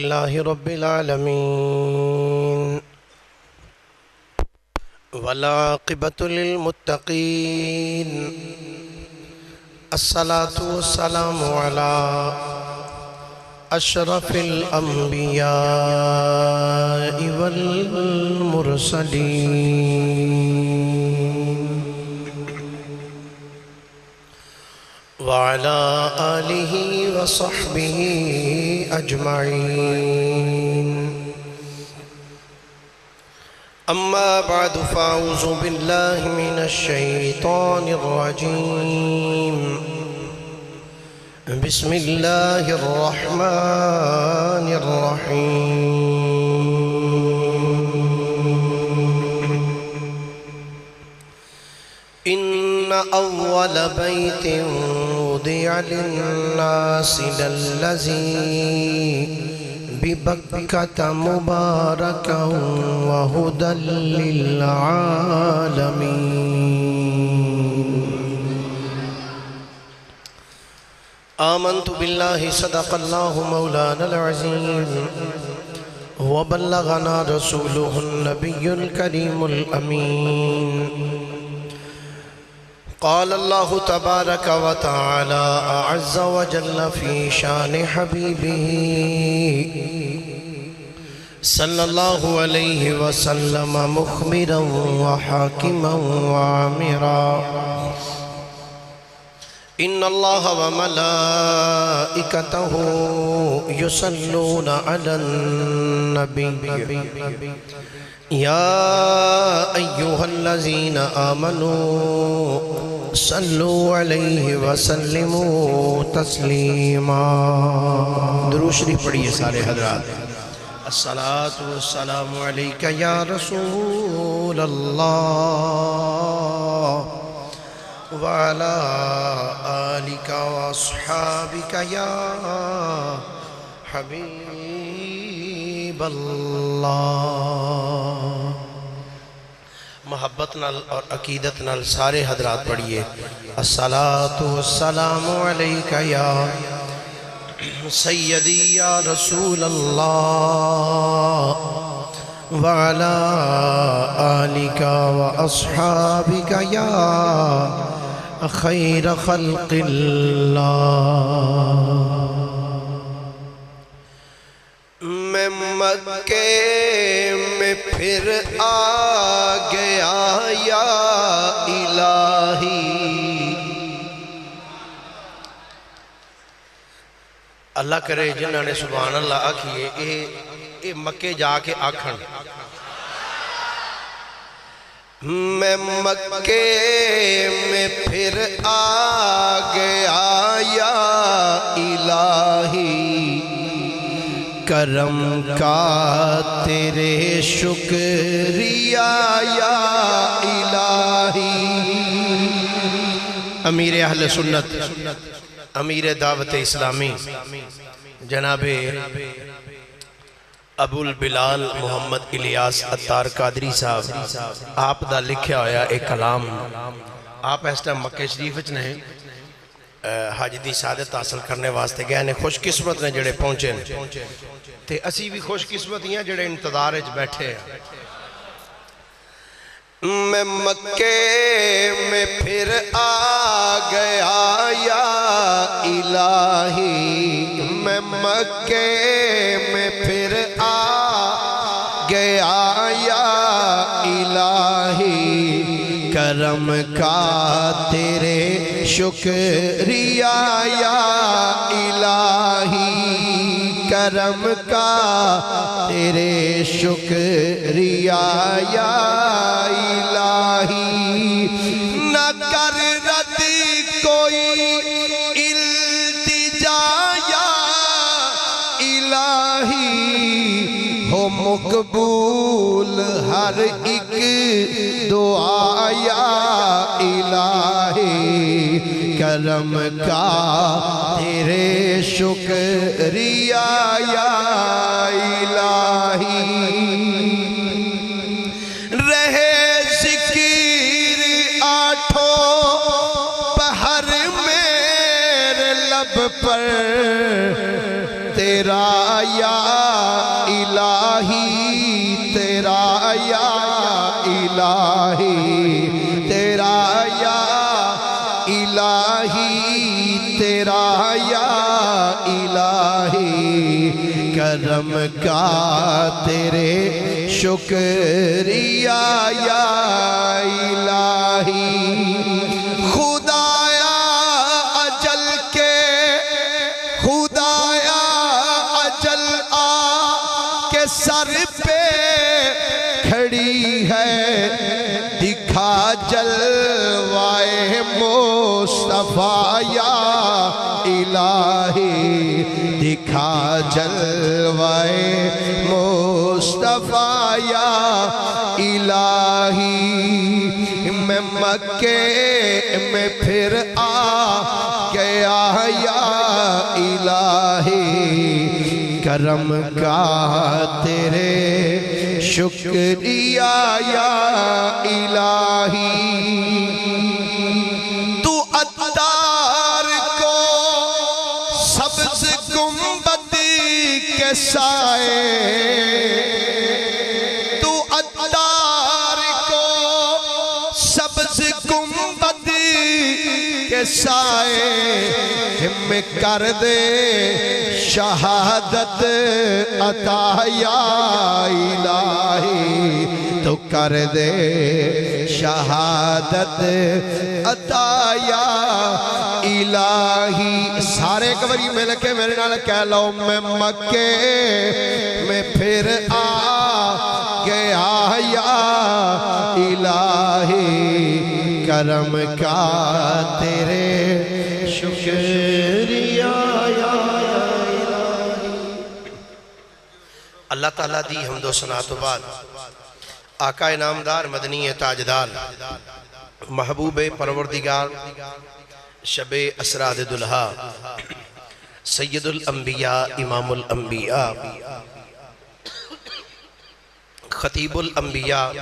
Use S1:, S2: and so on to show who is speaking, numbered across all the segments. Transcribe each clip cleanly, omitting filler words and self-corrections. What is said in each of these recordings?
S1: لله رب العالمين والعاقبة للمتقين الصلاة والسلام على أشرف الأنبياء والمرسلين وعلى آله وصحبه أجمعين أما بعد فأعوذ بالله من الشيطان الرجيم بسم الله الرحمن الرحيم إن أول بيت وضع للناس للذي ببكة مباركا وهدى للعالمين آمنت بالله صدق الله مولانا العظيم وبلغنا رسوله النبي الكريم الأمين قال الله تبارك وتعالى أعز وجل في شان حبيبه صلى الله عليه وسلم مخبرا وحاكما وعامرا إن الله وملائكته يصلون على النبي يا أيها الذين آمنوا صلوا عليه وسلموا تسلیما درود شریف پڑھیے سارے حضرات الصلاة والسلام علیک یا رسول اللہ وعلى آلك وأصحابك يا حبیب اللہ محبت نال اور عقیدت نال سارے حضرات پڑھئے الصلاة والسلام علیک یا سیدی یا رسول اللہ وعلى آلك وأصحابك يا خیر خلق اللہ میں مکے میں پھر آ گیا یا الہی اللہ کرے جنہاں نے سبحان اللہ آکھئے اے مکے جا کے آکھن میں مکے میں پھر آ گیا یا الہی کرم کا تیرے شکریہ یا الہی امیر اہل سنت امیر دعوت اسلامی جناب ابو البلال محمد الیاس اتار قادری صاحب آپ دا لکھیا ہویا ایک کلام آپ اس ٹائم مکہ شریف نے حج دی سعادت حاصل کرنے واسطے گئے نے خوش قسمت نے جڑے پہنچے تے اسی بھی خوش قسمت ہیں جڑے انتظار وچ بیٹھے ہیں میں مکے میں پھر آ گیا یا الہی میں مکے میں پھر آ گیا یا الہی کرم کا تیرے شکریہ یا الہی کرم کا تیرے شکریہ یا الہی نہ کر رد کوئی التجا یا الہی ہو مقبول ہر ایک دعا یا الہی کرم کا تیرے شکریہ یا الہی رہے ذکر آٹھوں پہر میرے لب پر تیرا یا الہی تیرا یا الہی تیرا یا الہی تیرا یا الہی کرم کا تیرے شکریہ یا الہی خدایا اجل کے خدایا اجل آ کے سر پہ کھڑی ہے دکھا جلوائے مصطفیٰ یا الہی دکھا جلوائے مصطفیٰ یا الہی میں مکے میں پھر آ گیا یا الہی کرم کا تیرے شکریہ یا الہی تو عطار کو سبز گنبد کے سائے تو عطار کو سبز گنبد کے سائے میں کر دے شہادت عطا یا الہی تو کر دے شہادت عطا یا الہی سارے کبری مل کے میرے نال کہہ لو میں مکے میں پھر آ گیا یا الہی کرم کا تیرے شکریہ یا اللہ تعالیٰ دی حمد و ثنا تو بعد آقا انعامدار مدنی تاجدار محبوب پروردگار شب اسراد دلہا سید الانبیاء امام الانبیاء خطیب الانبیاء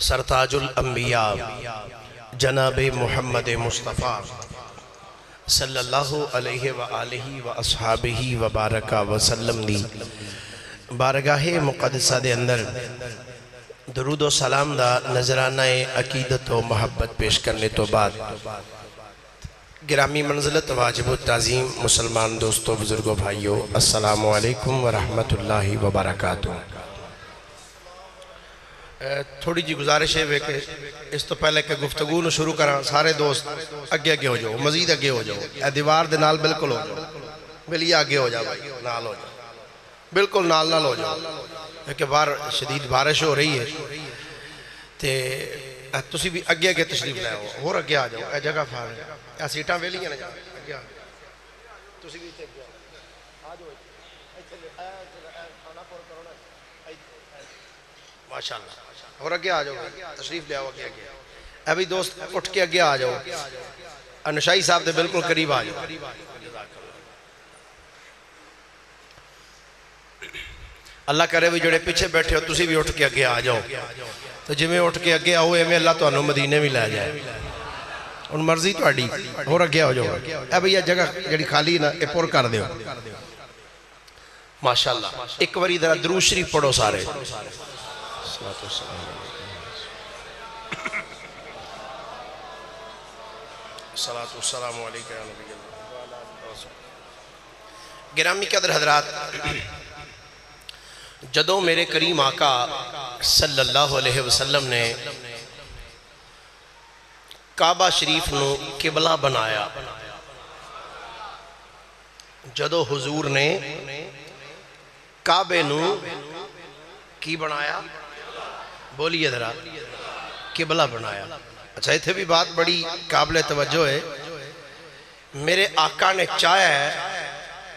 S1: سرتاج الانبیاء جناب محمد مصطفیٰ صلی اللہ علیہ وآلہ واصحابہ وبارکہ وسلم دی بارگاہ مقدسہ دے اندر درود و سلام دا نظرانہ عقیدت و محبت پیش کرنے تو بعد گرامی منزلت واجب و تعظیم مسلمان دوستو بزرگو بھائیو السلام علیکم ورحمت اللہ وبرکاتہ تھوڑی جی گزارش ہے کہ اس تو پہلے کہ گفتگو نو شروع کرا سارے دوست اگے اگے ہو جاؤ مزید اگے ہو جاؤ اے دیوار دے نال بالکل ہو جاؤ ملیے آگے ہو جاؤ نال ہو جاؤ بالکل نال نال ہو جاؤ کیونکہ باہر شدید بارش ہو رہی ہے تے تسی بھی اگے اگے تشریف لے ہو اور اگے آ جاؤ اے جگہ فار ہے اے سیٹاں ویلی ہیں نا جاؤ اگے آ تسی بھی اگے آ جاؤ ماشاءاللہ اور اگے آ جاؤ تشریف لے آؤ اگے اگے ابھی دوست اٹھ کے اگے آ جاؤ انشائی صاحب دے بالکل قریب آ جاؤ اللہ کرے بھی جڑے پیچھے بیٹھے ہو تسی بھی اٹھ کے اگے آ جاؤ تو جی میں اٹھ کے اگے آؤ میں اللہ تو انہوں مدینے بھی لے جائے ان مرضی تو اڈی اور اگے آ جاؤ اے بھئی یہ جگہ جڑی خالی نا اے پور کر دیو ماشاءاللہ ایک وری ذرا درود شریف پڑھو سارے صلاۃ والسلام علیکہ یا نبی اللہ گرامی قدر حضرات جدوں میرے کریم آقا صلی اللہ علیہ وسلم نے کعبہ شریف نو قبلہ بنایا جدوں حضور نے کعبے نو کی بنایا بولیے ذرا قبلہ بنایا اچھا یہ تھے بھی بات بڑی قابل توجہ ہے میرے آقا نے چاہیا ہے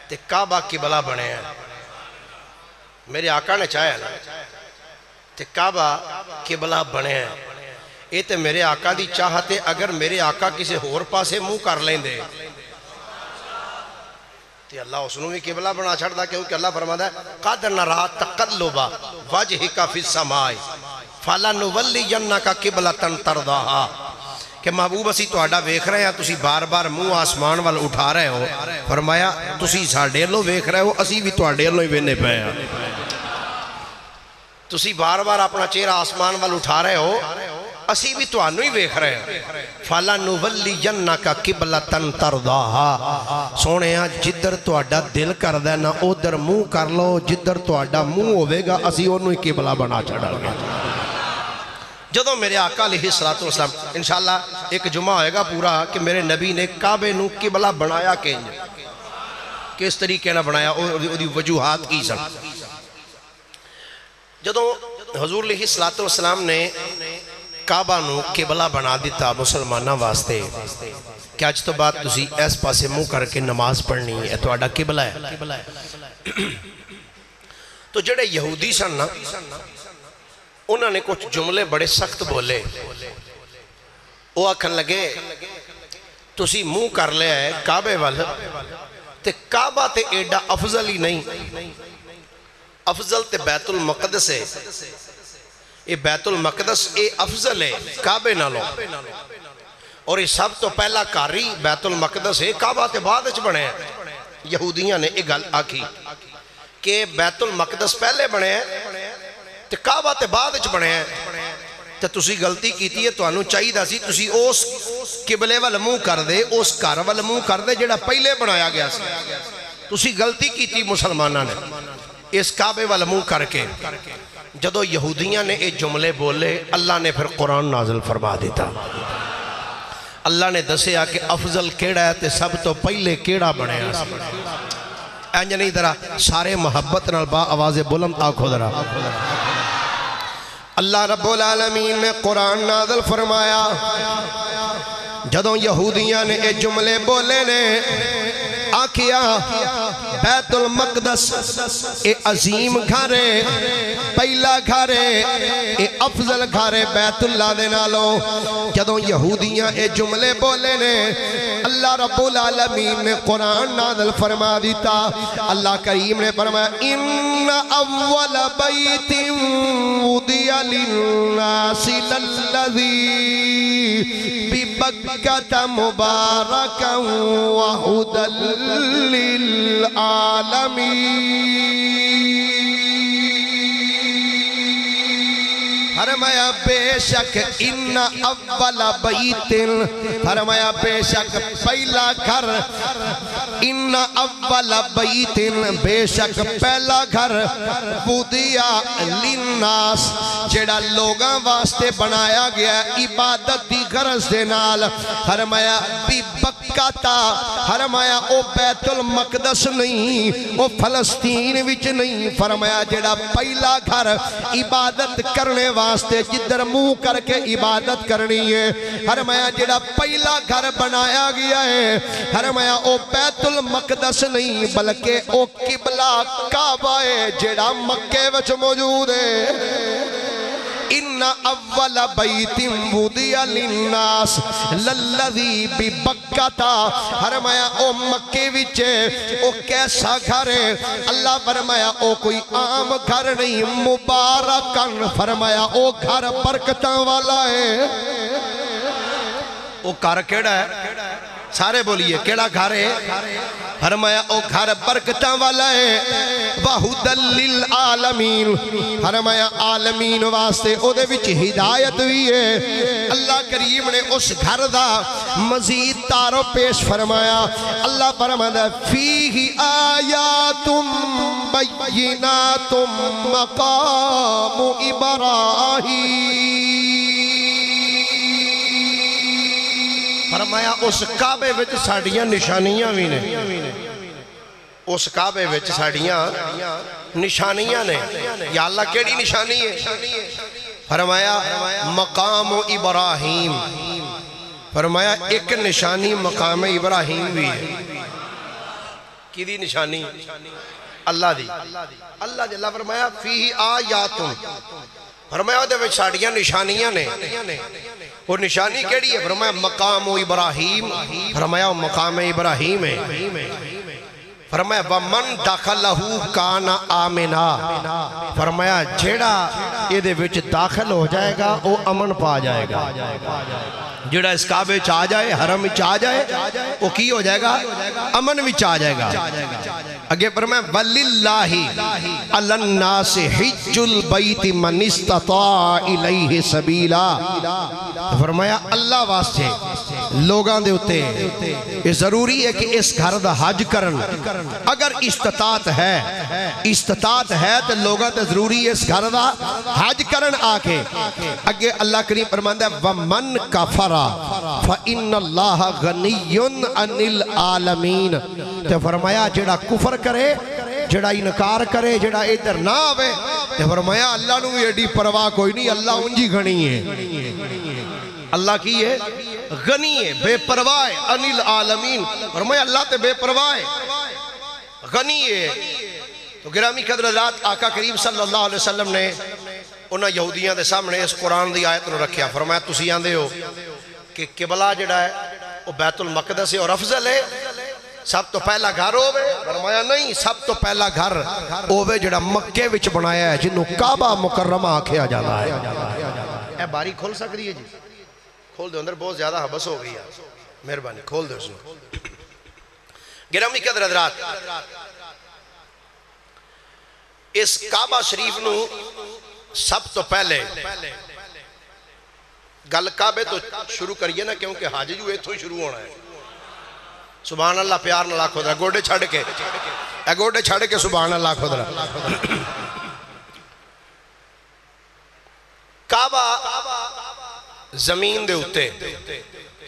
S1: تے کعبہ قبلہ بنے ہیں میرے آقا نے چاہیا ہے تے کعبہ قبلہ بنے ہیں یہ تے میرے آقا دی چاہتے اگر میرے آقا کسی اور پاسے منہ کر لیں دے تے اللہ اس نے بھی قبلہ بنا چھڑ دا کیونکہ اللہ فرماتا ہے قَدْ نَرَا تَقَلُّبَ وَجْهِكَ فِي السَّمَاءِ فَلَنُوَلِّيَنَّكَ قِبْلَةً تَرْضَاهَا کہ محبوب اسی تہاڈا ویکھ رہے ہیں تسی بار بار منہ آسمان وال اٹھا رہے ہو فرمایا تسی ساڈے لو ویکھ رہے ہو اسی بھی تہاڈے لو ہی وینے پے ہیں تسی بار بار اپنا چہرہ آسمان وال اٹھا رہے ہو اسی بھی تہانوں ہی ویکھ رہے ہیں فَلَنُوَلِّيَنَّكَ قِبْلَةً تَرْضَاهَا سونے جدر تہاڈا دل کردہ نہ ادھر منہ کر لو جدر تہاڈا منہ ہوئے گا اسی انہوں ہی قبلہ بنا چھڑا گے جدوں میرے آقا علیہ السلام انشاءاللہ ایک جمعہ ہوئے گا پورا کہ میرے نبی نے کعبے نو قبلہ بنایا کس طریقے نہ بنایا دی وجوہات کی سن جدوں حضور علیہ السلام نے کعبہ نو قبلہ بنا دیتا مسلمانہ واسطے کہ آج تو بات تسی ایس پاسے منہ کر کے نماز پڑھنی ہے تو آڈا قبلہ ہے تو جڑے یہودی سن نا انہوں نے کچھ جملے بڑے سخت بولے وہ آکھن لگے تسی منہ کر لیا ہے کعبے وال تے کعبہ تے ایڈا افضل ہی نہیں افضل تے بیت المقدس ہے یہ بیت المقدس اے افضل ہے کعبے نہ لو اور یہ سب تو پہلا کاری بیت المقدس ہے کعبہ تے بعد اچھ بنے ہیں یہودیاں نے ایک گل آکھی کہ بیت المقدس پہلے بنے ہیں تے کعبہ تے بعد اچھ بنے ہیں تے تسی غلطی کیتی ہے تو انہوں چاہی دا سی تسی اس قبلے وال منہ کر دے اس کار وال منہ کر دے جڑا پہلے بنایا گیا سی تسی غلطی کیتی مسلمانہ نے اس کعبے وال منہ کر کے جدو یہودیاں نے ایک جملے بولے اللہ نے پھر قرآن نازل فرما دیتا اللہ نے دسیا کہ افضل کیڑا ہے تے سب تو پہلے کیڑا بنے ہیں اینج نہیں درہ سارے محبت نال با آواز بلند آنکھو درہ اللہ رب العالمین نے قرآن نازل فرمایا جدوں یہودیاں نے ایک جملے بولے نے آکھیا بیت المقدس اے عظیم گھارے پہلا گھارے اے افضل گھارے بیت اللہ دے نالو جدوں یہودیاں اے جملے بولے نے اللہ رب العالمین نے قرآن نازل فرما دیتا اللہ کریم نے فرمایا ان اول بیت وضع للناس للذی ببکۃ مبارکا وہدی للعالمین فرمایا بے شک ان اول بیت فرمایا بے شک پہلا گھر ان اول بیت بے شک پہلا گھر وضع للناس جڑا لوگاں واسطے بنایا گیا عبادت دی غرض دے نال فرمایا ببکتا فرمایا او بیت المقدس نہیں او فلسطین وچ نہیں فرمایا جڑا پہلا گھر عبادت کرنے واسطے جدر منہ کر کے عبادت کرنی ہے فرمایا جڑا پہلا گھر بنایا گیا ہے فرمایا او بیت المقدس نہیں بلکہ او قبلہ کعبہ ہے جڑا مکے وچ موجود ہے ان اول بیت وضع للناس للذی ببکۃ فرمایا او مکے وچ او کیسا گھر ہے اللہ فرمایا او کوئی عام گھر نہیں مبارکن فرمایا او گھر برکتاں والا ہے او گھر کیڑا ہے سارے بولیے کیڑا گھر ہے فرمایا او گھر برکتاں والا ہے وہدی للعالمین فرمایا عالمین واسطے او دے وچ ہدایت بھی ہے اللہ کریم نے اس گھر دا مزید تارو پیش فرمایا اللہ فرمایا فیہ آیات بینات مقام ابراہیم فرمایا اس کعبے وچ ساڑیاں نشانیاں بھی نے اس کعبے وچ ساڑیاں نشانیاں نے یا اللہ کیڑی نشانی ہے فرمایا مقام ابراہیم فرمایا ایک نشانی مقام ابراہیم بھی ہے کی دی نشانی اللہ دی اللہ جل فرمایا فیہ آیات فرمایا دے وچ ساڑیاں نشانیاں نے وہ نشانی کیڑی ہے فرمایا مقام ابراہیم فرمایا مقام ابراہیم ہے فرمایا وَمَنْ دَخَلَهُ كَانَ آمِنًا فرمایا جیڑا یہ دے وچ داخل ہو جائے گا وہ امن پا جائے گا جڑا اس کعبے چ آ جائے حرم چ آ جائے وہ کی ہو جائے گا امن وچ آ جائے گا اگے فرمایا وللہ علی الناس حج البیت من استطاع الیہ سبیلا فرمایا اللہ واسطے لوگاں دے اتے یہ ضروری ہے کہ اس گھر دا حج کرن اگر استطاعت ہے تو لوگاں تے ضروری ہے اس گھر دا حج کرن آ کے اگے اللہ کریم فرماندا ہے ومن کفر فإن اللہ غنی عن العالمین تے فرمایا جڑا کفر کرے جڑا انکار کرے جڑا ادھر نہ آوے تے فرمایا اللہ نو ایڈی پرواہ کوئی نہیں اللہ انجی غنی ہے اللہ کی ہے غنی ہے بے پرواہ ہے عن العالمین فرمایا اللہ تے بے پرواہ ہے غنی ہے تو گرامی قدر حضرات آقا کریم صلی اللہ علیہ وسلم نے انہاں یہودیاں دے سامنے اس قرآن دی آیت نو رکھیا فرمایا تسی آندے ہو کہ قبلہ جڑا ہے وہ بیت المقدس ہے اور افضل ہے سب تو پہلا گھر ہوئے فرمایا نہیں سب تو پہلا گھر ہوئے جڑا مکے وچ بنایا ہے جنہوں کعبہ مکرمہ آکھیا جانا ہے اے باری کھول سکتی ہے جی کھول دو اندر بہت زیادہ حبس ہو گئی ہے مہربانی کھول دو اس نے گرامی قدر حضرات اس کعبہ شریف نو سب تو پہلے گل کعبے تو شروع کریے نا کیونکہ حج جو ایتھوں شروع ہونا ہے سبحان اللہ پیار نہ لاکھو درہ گوڑے چھڑ کے سبحان اللہ لاکھو درہ کعبہ زمین دے اتے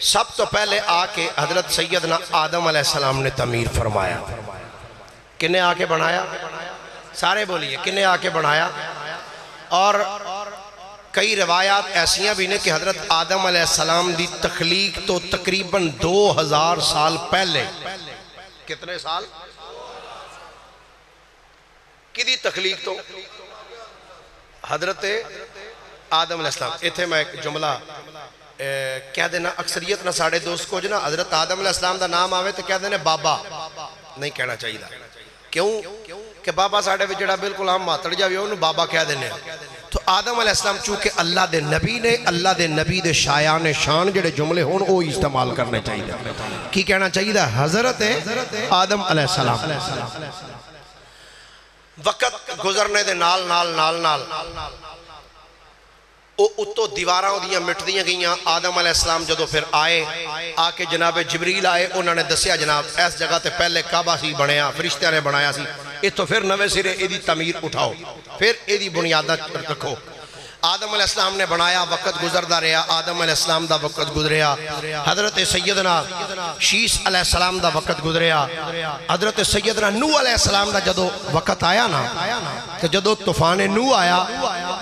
S1: سب تو پہلے آ کے حضرت سیدنا آدم علیہ السلام نے تعمیر فرمایا کنے آ کے بنایا سارے بولیے کنے آ کے بنایا اور کئی روایات ایسیاں بھی نے کہ حضرت آدم علیہ السلام دی تخلیق تو تقریباً 2000 سال پہلے کتنے سال کی دی تخلیق تو حضرت آدم علیہ السلام ایتھے میں ایک جملہ کہہ دینا اکثریت نہ ساڑھے دوست کو جنا حضرت آدم علیہ السلام دا نام آوے تو کہہ دینے بابا نہیں کہنا چاہیے کیوں کہ بابا ساڑھے بھی جڑا بالکل ہم ماتڑ جاوے انہوں بابا کہہ دینے تو آدم علیہ السلام چونکہ اللہ دے نبی نے اللہ دے نبی دے شایان شان جڑے جملے ہون وہ استعمال کرنے چاہیے کی کہنا چاہیے حضرت آدم علیہ السلام وقت گزرنے دے نال نال نال نال اتو دیواراں دیاں مٹ دیاں گئیاں آدم علیہ السلام جدو پھر آئے آ کے جناب جبریل آئے انہوں نے دسیا جناب ایس جگہ تے پہلے کعبہ سی بنیا فرشتہ نے بنایا سی اتو پھر نوے سرے ایدی تعمیر اٹھاؤ پھر ایدی بنیادہ رکھو آدم علیہ السلام نے بنایا وقت گزردہ رہا آدم علیہ السلام دا وقت گزریا حضرت سیدنا شیس علیہ السلام دا وقت گزریا حضرت سیدنا نوح علیہ السلام دا جدو وقت آیا نا تو جدو طوفان نوح آیا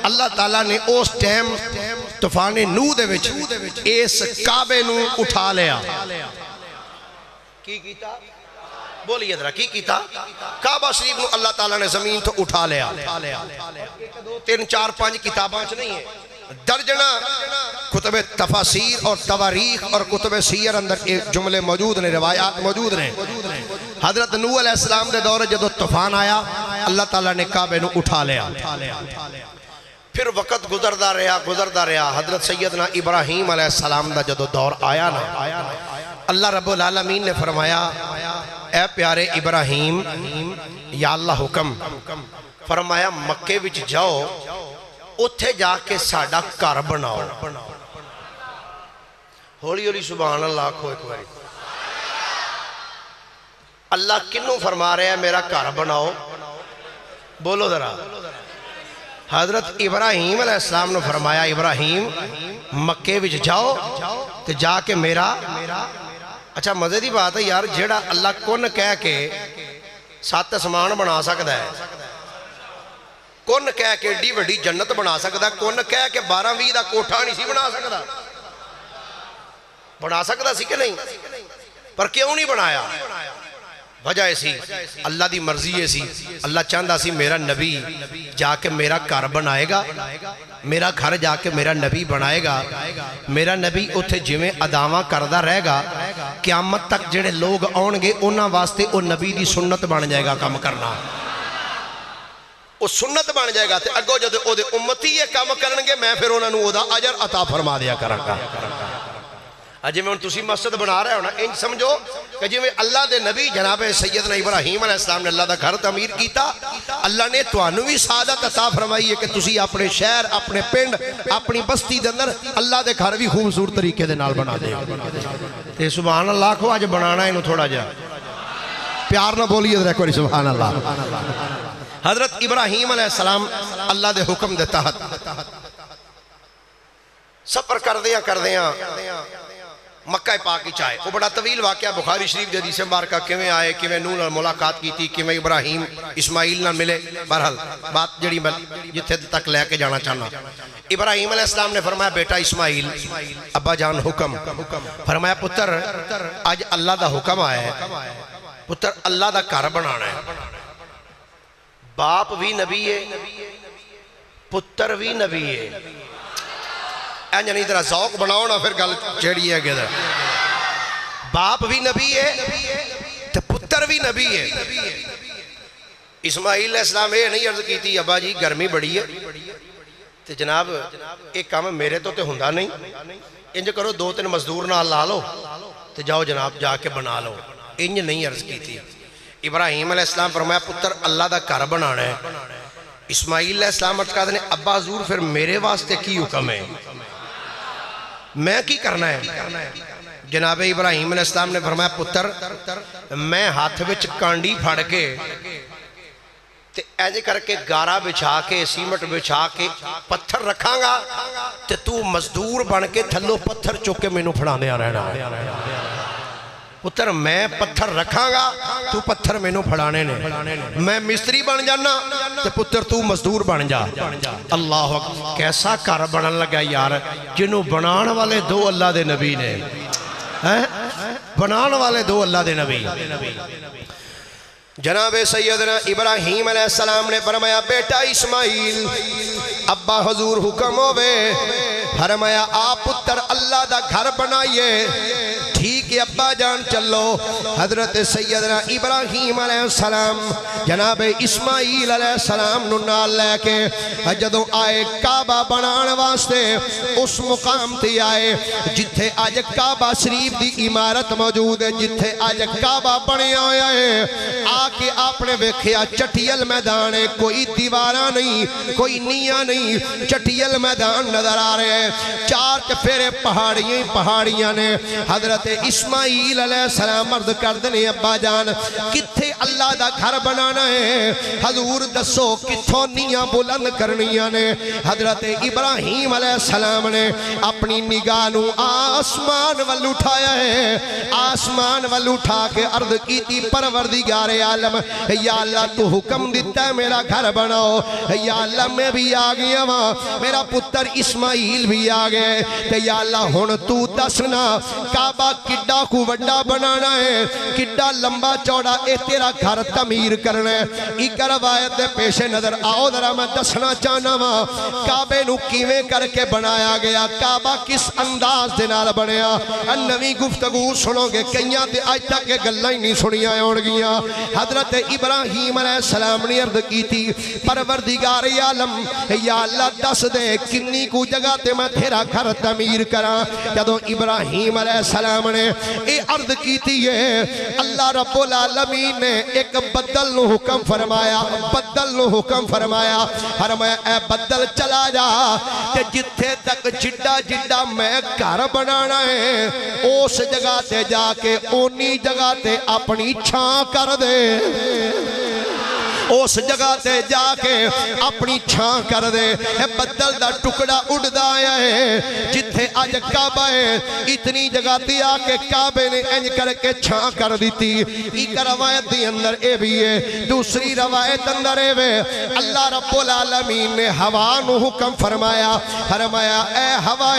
S1: اللہ تعالیٰ نے اس ٹائم طوفان نوح دے وچ اس کعبے نو اٹھا لیا کی کیتا بولیے ذرا کی کیتا کعبہ شریف نو اللہ تعالیٰ نے زمین تو اٹھا لیا 3 4 5 کتاباں چ نہیں ہے درجنہ کتب تفاسیر اور تواریخ اور کتب سیر اندر جملے موجود نے روایات موجود نے حضرت نوح علیہ السلام دے دور جدو طوفان آیا اللہ تعالیٰ نے کعبے نو اٹھا لیا پھر وقت گزردہ رہا حضرت سیدنا ابراہیم علیہ السلام دا جدو دور آیا نا اللہ رب العالمین نے فرمایا اے پیارے ابراہیم یا اللہ حکم فرمایا مکے وچ جاؤ اتھے جا کے ساڑا گھر بناؤ ہولی ہولی سبحان اللہ آکھو ایک باری اللہ کنوں فرما رہے ہیں میرا گھر بناؤ بولو ذرا حضرت ابراہیم علیہ السلام نے فرمایا ابراہیم مکے وچ جاؤ تو جا کے میرا اچھا مزے دی بات ہے یار جیڑا اللہ کن کہہ کے 7 اسمان بنا سکتا ہے کن کہہ کے ڈی وڈی جنت بنا سکتا ہے کن کہہ کے 12-20 دا کوٹھا نہیں سی بنا سکتا سی کہ نہیں پر کیوں نہیں بنایا وجہ ایسی اللہ دی مرضی ایسی اللہ چاہتا سی میرا نبی جا کے میرا گھر بنائے گا میرا گھر جا کے میرا نبی بنائے گا میرا نبی اتھے جویں اداواں کردہ رہے گا قیامت تک جڑے لوگ آن گے انہاں واسطے وہ نبی دی سنت بن جائے گا کام کرنا وہ سنت بن جائے گا تے اگو جدے او دے امتی یہ کام کرنگے میں پھر انہاں نو او دا اجر عطا فرما دیا کرنگا جی میں تسی مسجد بنا رہے ہو نا، ان سمجھو کہ جی میں اللہ دے نبی جناب سیدنا ابراہیم علیہ السلام نے اللہ دا گھر تعمیر کیتا، اللہ نے توانو بھی سعادت عطا فرمائی ہے کہ تسی اپنے شہر، اپنے پنڈ، اپنی بستی دے اندر اللہ دے گھر بھی خوبصورت طریقے دے نال بنا دے. تے سبحان اللہ کو اج بنانا انہوں تھوڑا جا پیار نہ بولیے ذرا کوئی سبحان اللہ. حضرت ابراہیم علیہ السلام اللہ دے حکم دے تحت سفر کردیاں مکہ پاک کی چاہے. وہ بڑا طویل واقعہ بخاری شریف جدی سے مبارکہ کیویں آئے، کیویں نوح نال ملاقات کی تھی، کیویں ابراہیم اسماعیل نال ملے. بہرحال بات جڑی میں جتھے تک لے کے جانا چاہنا، ابراہیم علیہ السلام نے فرمایا بیٹا اسماعیل، ابا جان حکم. فرمایا پتر آج اللہ دا حکم آیا ہے، پتر اللہ دا گھر بنانا ہے. باپ بھی نبی ہے، پتر بھی نبی ہے. اینجا نہیں ذرا ذوق بناؤ نا پھر گل چیڑی ہے کہ باپ بھی نبی ہے تو پتر بھی نبی ہے. اسماعیل علیہ السلام یہ نہیں عرض کی تھی ابا جی گرمی بڑی ہے تو جناب ایک کام میرے تو ہوندا نہیں، انج کرو 2-3 مزدور نال لا لو تو جاؤ جناب جا کے بنا لو. انج نہیں عرض کی تھی. ابراہیم علیہ السلام فرمایا پتر اللہ دا گھر بنانا ہے. اسماعیل علیہ السلام عرض کہتے ہیں ابا حضور پھر میرے واسطے کی حکم ہے، میں کی کرنا ہے؟ جناب ابراہیم علیہ السلام نے فرمایا پتر میں ہاتھ وچ کانڈی پھڑ کے تے ایجے کر کے گارا بچھا کے سیمٹ بچھا کے پتھر رکھاں گا تے تو مزدور بن کے تھلو پتھر چوکے میں نو پھڑا دیا رہنا. پتر میں پتھر رکھاں گا تو پتھر میں نو پھڑانے نے، میں مستری بن جانا تے پتر تو مزدور بن جا. اللہ اکبر، کیسا گھر بنن لگا یار جنہوں بنان والے 2 اللہ دے نبی نے، بنان والے 2 اللہ دے نبی. جناب سیدنا ابراہیم علیہ السلام نے فرمایا بیٹا اسماعیل ابا حضور حکم ہوئے. فرمایا آپ پتر اللہ دا گھر بنائیے. ٹھیک ہے ابا جان چلو. حضرت سیدنا ابراہیم علیہ السلام جناب اسماعیل علیہ السلام نو نال لے کے جدوں آئے کعبہ بنان واسطے اس مقام تے آئے جتھے آج کعبہ شریف دی عمارت موجود ہے، جتھے آج کعبہ بنیا ہویا ہے. آ کے آپ نے ویکھیا چٹیل میدان ہے، کوئی دیواراں نہیں، کوئی نیاں نہیں، چٹیل میدان نظر آ رہے ہیں. 4 چفیرے پہاڑیاں نے. حضرت اسماعیل علیہ السلام عرض کر دنے ابا جان کتھے اللہ دا گھر بنانا ہے؟ حضور دسو کتھوں نیاں بلند کرنیاں نے؟ حضرت ابراہیم علیہ السلام نے اپنی نگاہ نو آسمان وال اٹھایا ہے. آسمان وال اٹھا کے عرض کیتی پروردگار عالم یا اللہ تو حکم دیتا ہے میرا گھر بناؤ. یا اللہ میں بھی آ گیا وہاں، میرا پتر اسماعیل بھی آ گئے. یا اللہ ہن تو دسنا کعبہ کڈا کو وڈا بنانا ہے، کڈا لمبا چوڑا اے تیرا گھر تعمیر کرنا ہے. ایک روایت دے پیش نظر آؤ ذرا میں دسنا چاہنا وا کعبے نو کیویں کر کے بنایا گیا، کعبہ کس انداز دے نال بنیا. نویں گفتگو سنو گے کئیاں تے اج تک کے گلاں ہی نہیں سنیاں ہون گیاں. حضرت ابراہیم علیہ السلام نے عرض کی تھی پروردگار عالم یا اللہ دس دے کنی کو جگہ تے میں تیرا گھر تعمیر کراں. جدوں ابراہیم علیہ السلام نے اے عرض کی تھی اللہ رب العالمین نے ایک بدل نو حکم فرمایا، بدل نو حکم فرمایا. فرمایا اے بدل چلا جا کہ جتھے تک جڈا جڈا میں گھر بنانا ہے اس جگہ تے جا کے اونی جگہ تے اپنی چھاں کر دے. اس جگہ تے جا کے اپنی چھاں کر دے. بدل دا ٹکڑا اڑدا آیا ہے جتھے آج کعبہ ہے اتنی جگہ تے آ کے کعبے نے انج کر کے چھاں کر دیتی. ایک روایت دی اندر اے بھی ہے، دوسری روایت اندر اے وے اللہ رب العالمین نے ہوا نو حکم فرمایا. فرمایا اے ہوا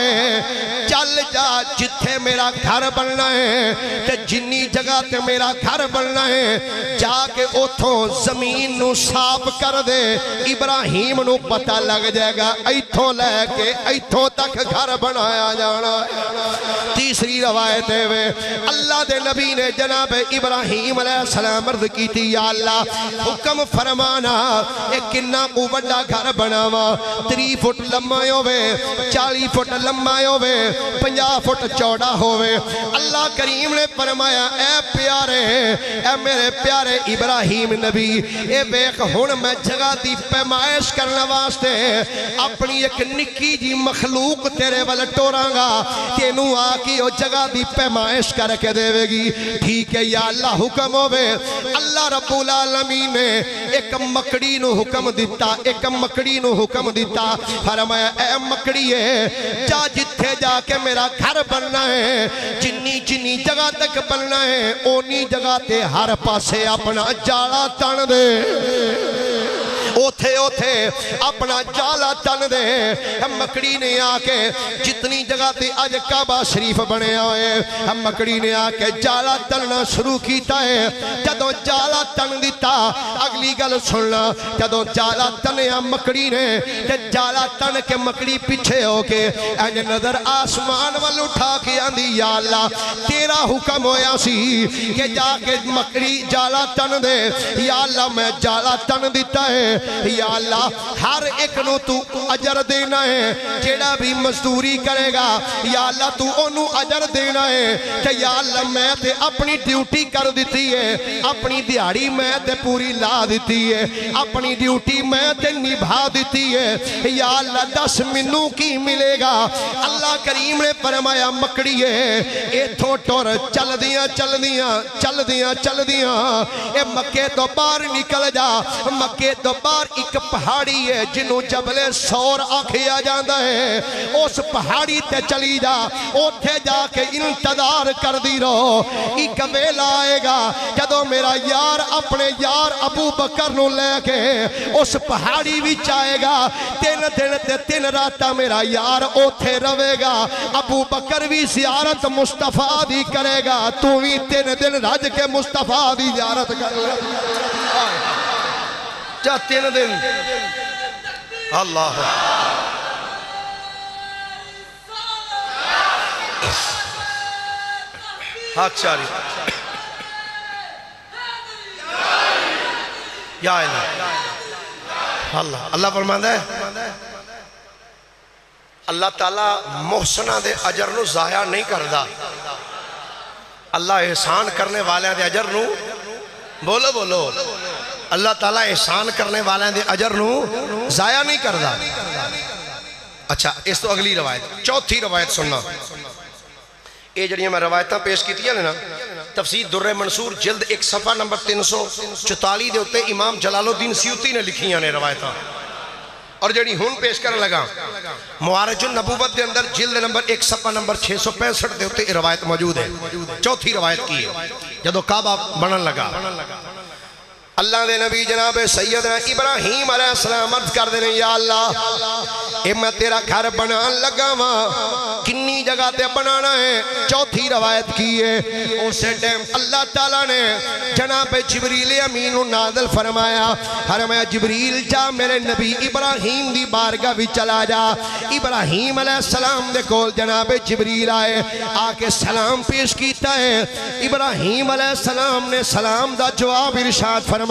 S1: چل جا جتھے میرا گھر بننا ہے تے جنی جگہ تے میرا گھر بننا ہے جا کے اتھوں زمین
S2: نو صاف کر دے ابراہیم نو پتہ لگ جائے گا ایتھوں لے کے ایتھوں تک گھر بنایا جانا ہے۔ تیسری روایت ہے اللہ دے نبی نے جناب ابراہیم علیہ السلام عرض کی تھی یا اللہ حکم فرمانا ایک کنہ کو بڑا گھر بناوا 30 فٹ لمبا ہوئے 40 فٹ لمبا ہوئے 50 فٹ چوڑا ہوئے۔ اللہ کریم نے فرمایا اے پیارے اے میرے پیارے ابراہیم نبی اے بیک ہون میں جگہ دی پیمائش کرنا واسطے اپنی ایک نکی جی مخلوق تیرے والا ٹوراں گا تینوں آکی او جگہ دی پیمائش کر کے دے گی۔ ٹھیک ہے یا اللہ حکم ہوئے۔ اللہ رب العالمین نے ایک مکڑی نو حکم دیتا ایک مکڑی نو حکم دیتا فرمایا اے مکڑی ہے جا جتھے جا کے میرا گھر بننا ہے جنی جگہ تک بننا ہے اونی جگہ تے ہر پاسے اپنا جالا تن دے اوتھے اپنا جالا تن دے۔ مکڑی نے آکے جتنی جگہ تے آج کعبہ شریف بنے آئے مکڑی نے آکے جالا تننا شروع کیتا ہے۔ جدوں جالا تن دیتا اگلی گل سننا جدوں جالا تنیا مکڑی نے جالا تن کے مکڑی پیچھے ہو کے انج نظر آسمان وال اٹھا کے آندی یا اللہ تیرا حکم ہویا سی کہ جا کے مکڑی جالا تن دے یا اللہ میں جالا تن دیتا ہے یا اللہ ہر ایک نو تو اجر دینا ہے جیڑا بھی مزدوری کرے گا یا اللہ تو انہوں اجر دینا ہے کہ یا اللہ میں تے اپنی ڈیوٹی کر دیتی ہے اپنی دیاری میں تے پوری لا دیتی ہے اپنی ڈیوٹی میں تے نبھا دیتی ہے یا اللہ 10 منوں کی ملے گا۔ اللہ کریم نے فرمایا مکڑی ہے اے تھو ٹور چل دیاں اے مکے تو باہر نکل جا مکے تو باہر ایک پہاڑی ہے جنہوں جبل سور آکھیا جاندہ ہے اس پہاڑی تے چلی جا اوتھے جا کے انتظار کر دی رہو ایک ویلا آئے گا جدو میرا یار اپنے یار ابو بکر نو لے کے اس پہاڑی بھی چاہے گا 3 دن تے 3 راتہ میرا یار اوتھے روے گا ابو بکر بھی زیارت مصطفیٰ دی کرے گا تو بھی 3 دن رج کے مصطفیٰ دی زیارت کر لے
S1: جا 3 دن اللہ ہاتھ چاری یا الہ اللہ فرماندہ ہے اللہ تعالیٰ محسنہ دے اجر نو ضائع نہیں کردہ اللہ احسان کرنے والے دے اجر نو بولو اللہ تعالیٰ احسان کرنے والے دے اجر نو ضائع نہیں کردہ۔ اچھا اس تو اگلی روایت چوتھی روایت سننا یہ جڑیاں میں روایتاں پیش کی تھی نا تفسیر در منصور جلد 1 صفحہ نمبر 344 دے ہوتے امام جلال الدین سیوطی نے لکھیاں نے روایتاں اور جڑی ہون پیش کرنے لگا معارج النبوت دے اندر جلد نمبر 1 صفحہ نمبر 665 دے ہوتے روایت موجود ہے۔ چوتھی روایت کی ہے جدو کعبہ بنن لگا اللہ دے نبی جناب سیدنا ابراہیم علیہ السلام عرض کر دینے یا اللہ اے میں تیرا گھر بنان لگا ماں کنی جگہ تے بنانا ہے۔ چوتھی روایت کی ہے اسے ٹائم اللہ تعالیٰ نے جناب جبریل امین نازل فرمایا جبریل جا میرے نبی ابراہیم دی بارگاہ بھی چلا جا۔ ابراہیم علیہ السلام دے کول جناب جبریل آئے آکے سلام پیش کیتا ہے۔ ابراہیم علیہ السلام نے سلام دا جواب ارشاد فرمایا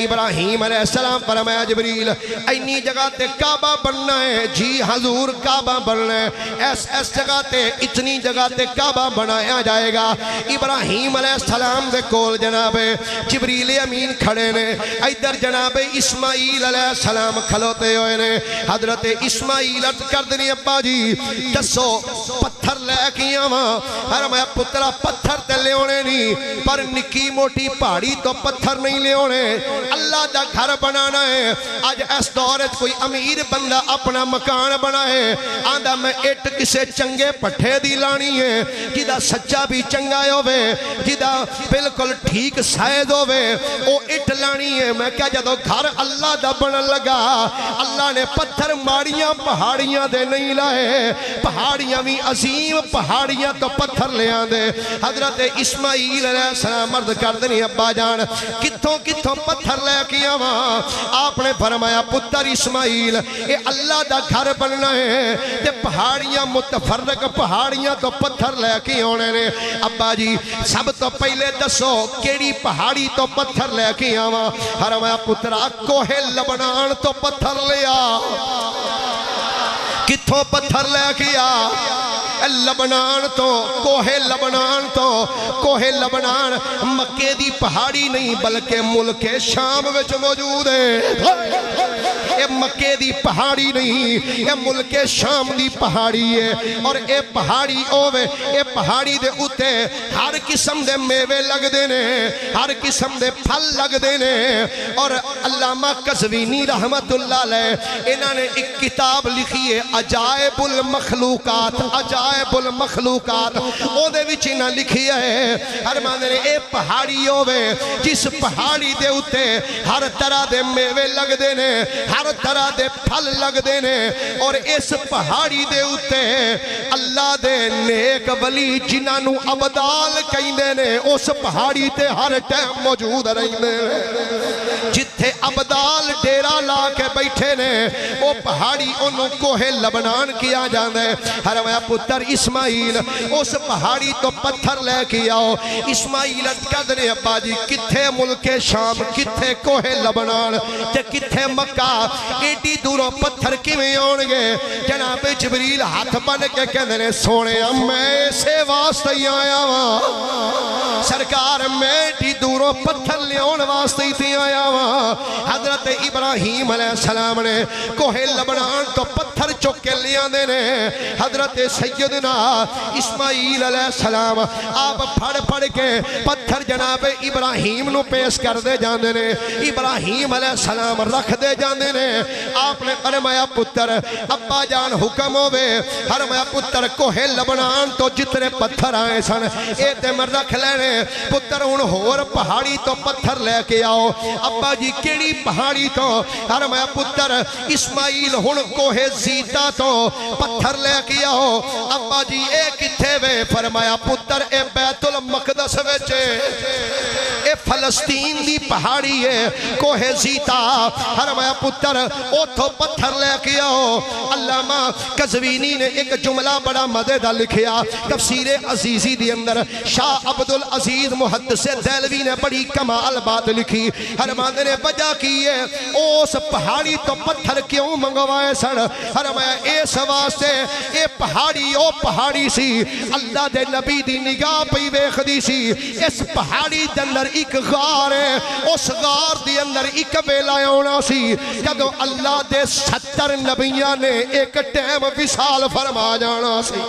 S1: ابراہیم علیہ السلام فرمایا جبریل اینی جگہ تے کعبہ بننا ہے جی حضور کعبہ بننا ہے ایس جگہ تے اتنی جگہ تے کعبہ بنایا جائے گا۔ ابراہیم علیہ السلام دے کول جناب جبریل امین کھڑے نے ادھر جناب اسماعیل علیہ السلام کھلوتے ہوئے نے حضرت اسماعیل عرض کر دنی ابا جی دسو پتھر لے کیا ماں فرمایا پترہ پتھر تے لے ہونے نہیں پر نکی موٹی پہاڑی تو پتھر نہیں لے ہونے اللہ دا گھر بنانا ہے۔ آج اس دورت کوئی امیر بندہ اپنا مکان بنا ہے آندہ میں اٹ کسے چنگے
S2: چنگے پٹھے دی لانی ہے جدا سچا بھی چنگا ہووے جدا بالکل ٹھیک سائز ہووے او اٹ لانی ہے میں کہا جدو گھر اللہ دا بنن لگا اللہ نے پتھر ماڑیاں پہاڑیاں دے نہیں لائے پہاڑیاں بھی عظیم پہاڑیاں تو پتھر لے آندے حضرت اسماعیل علیہ السلام مرد کر دنی ابا جان کتھوں کتھوں پتھر لے کیا ماں آپ نے فرمایا پتر اسماعیل اے اللہ دا گھر بننا ہے تے پہاڑیاں متفرق پہاڑیاں تو پتھر لے کے آنے نے ابا جی سب تو پہلے دسو کیڑی پہاڑی تو پتھر لے کے آواں فرمایا پترا کوہ لبنان تو پتھر لیا کتھوں پتھر لے کے آ لبنان تو کوہ لبنان مکے دی پہاڑی نہیں بلکہ ملک شام وچ موجود ہے اے مکے دی پہاڑی نہیں اے ملک شام دی پہاڑی ہے اور اے پہاڑی اوے اے پہاڑی دے اتے ہر قسم دے میوے لگ دینے ہر قسم دے پھل لگ دینے اور علامہ قزوینی رحمت اللہ علیہ انہوں نے ایک کتاب لکھی ہے عجائب المخلوقات عجائب المخلوقات او دے وچینا لکھی ہے ہر مانے نے اے پہاڑی ہووے جس پہاڑی دے اتے ہر طرح دے میوے لگ دینے ہر طرح دے پھل لگ دینے اور اس پہاڑی دے اتے اللہ دے نیک ولی جنانو عبدال کہیں دینے اس پہاڑی تے ہر ٹائم موجود رہیں دے جتھے عبدال ڈیرہ لا کے بیٹھے نے وہ پہاڑی انہوں کوہ لبنان کیا جاندے ہر میں پتر اسماعیل اس پہاڑی تو پتھر لے کے آؤ اسماعیل قدر ابا جی کتھے ملک شام کتھے کوہ لبنان تے کتھے مکہ ایڈی دوروں پتھر کیویں آنگے جناب جبریل ہاتھ بن کے کہنے نے سونے میں اسے واسطے ہی آیا ہوں سرکار میں ایڈی دوروں پتھر لیون واسطے ہی آیا ہوں حضرت ابراہیم علیہ السلام نے کوہ لبنان تو پتھر چکے لیا دینے حضرت سیدنا اسماعیل علیہ السلام آپ پھڑ کے پتھر جناب ابراہیم نو پیش کر دے جاندے نے ابراہیم علیہ السلام رکھ دے جاندے نے آپ نے فرمایا پتر ابا جان حکم ہوئے فرمایا پتر کوہ لبنان تو جتنے پتھر آئے سن اے تے میں رکھ لینے پتر ان ہور پہاڑی تو پتھر لے کے آؤ ابا جی کیڑی پہاڑی تو فرمایا پتر اسماعیل ہن کوہ زیتا تو پتھر لے کے آؤ ابا جی اے کتھے وے فرمایا پتر اے بیت المقدس وچے اے فلسطین دی پہاڑی ہے کوہ زیتا فرمایا پتر اوتھو پتھر لے کے آؤ علامہ قزوینی نے ایک جملہ بڑا مزیدار لکھیا تفسیر عزیزی دی اندر شاہ عبدالعزیز محدث دہلوی نے بڑی کمال بات لکھی فرماندے نے وجہ کی ہے اس پہاڑی تو پتھر کیوں منگوائے سن فرمایا اس واسطے اے پہاڑی او پہاڑی سی اللہ دے نبی دی نگاہ پہ ویکھ دی سی اس پہاڑی دے اندر ایک غار ہے اس غار دی اندر ایک ویلا آنا سی جدو اللہ دے 70 نبیاں نے ایک ٹائم وصال فرما جانا سی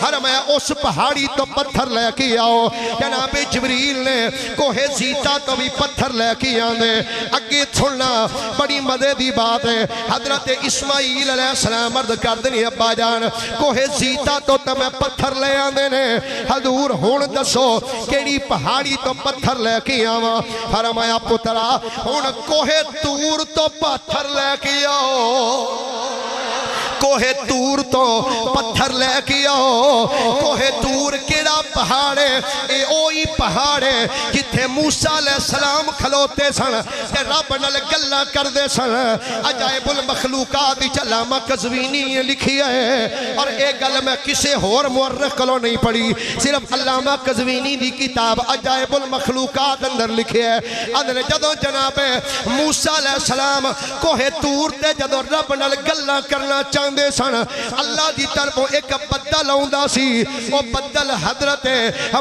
S2: فرمایا اس پہاڑی تو پتھر لے کے آؤ جناب جبریل نے کوہ زیتا تو بھی پتھر لے کے آندے اگے سننا بڑی مزے دی بات ہے حضرت اسماعیل علیہ السلام عرض کر دنی ابا جان کوہ زیتا تو تمہیں پتھر لے آندے نے حضور ہون دسو کیڑی پہاڑی تو پتھر لے کے آواں فرمایا پترا ہون کوہ تور تو پتھر لے کے آؤ کوہ تور تو پتھر لے کے آؤ کوہ تور کیڑا پہاڑے اے اوئی پہاڑے جتھے موسیٰ علیہ السلام کھلوتے سن تے رب نال گلاں کردے سن عجائب المخلوقات علامہ قزوینی لکھی ہے اور ایک گل میں کسے ہور مورخ کلو نہیں پڑھی صرف علامہ قزوینی دی کتاب عجائب المخلوقات اندر لکھی ہے اندر جدو جناب موسیٰ علیہ السلام کوہ تور تے جدو رب نال گلاں کرنا چاندے سن اللہ دی طرفوں ایک بدل آؤندا سی وہ بدل حضرت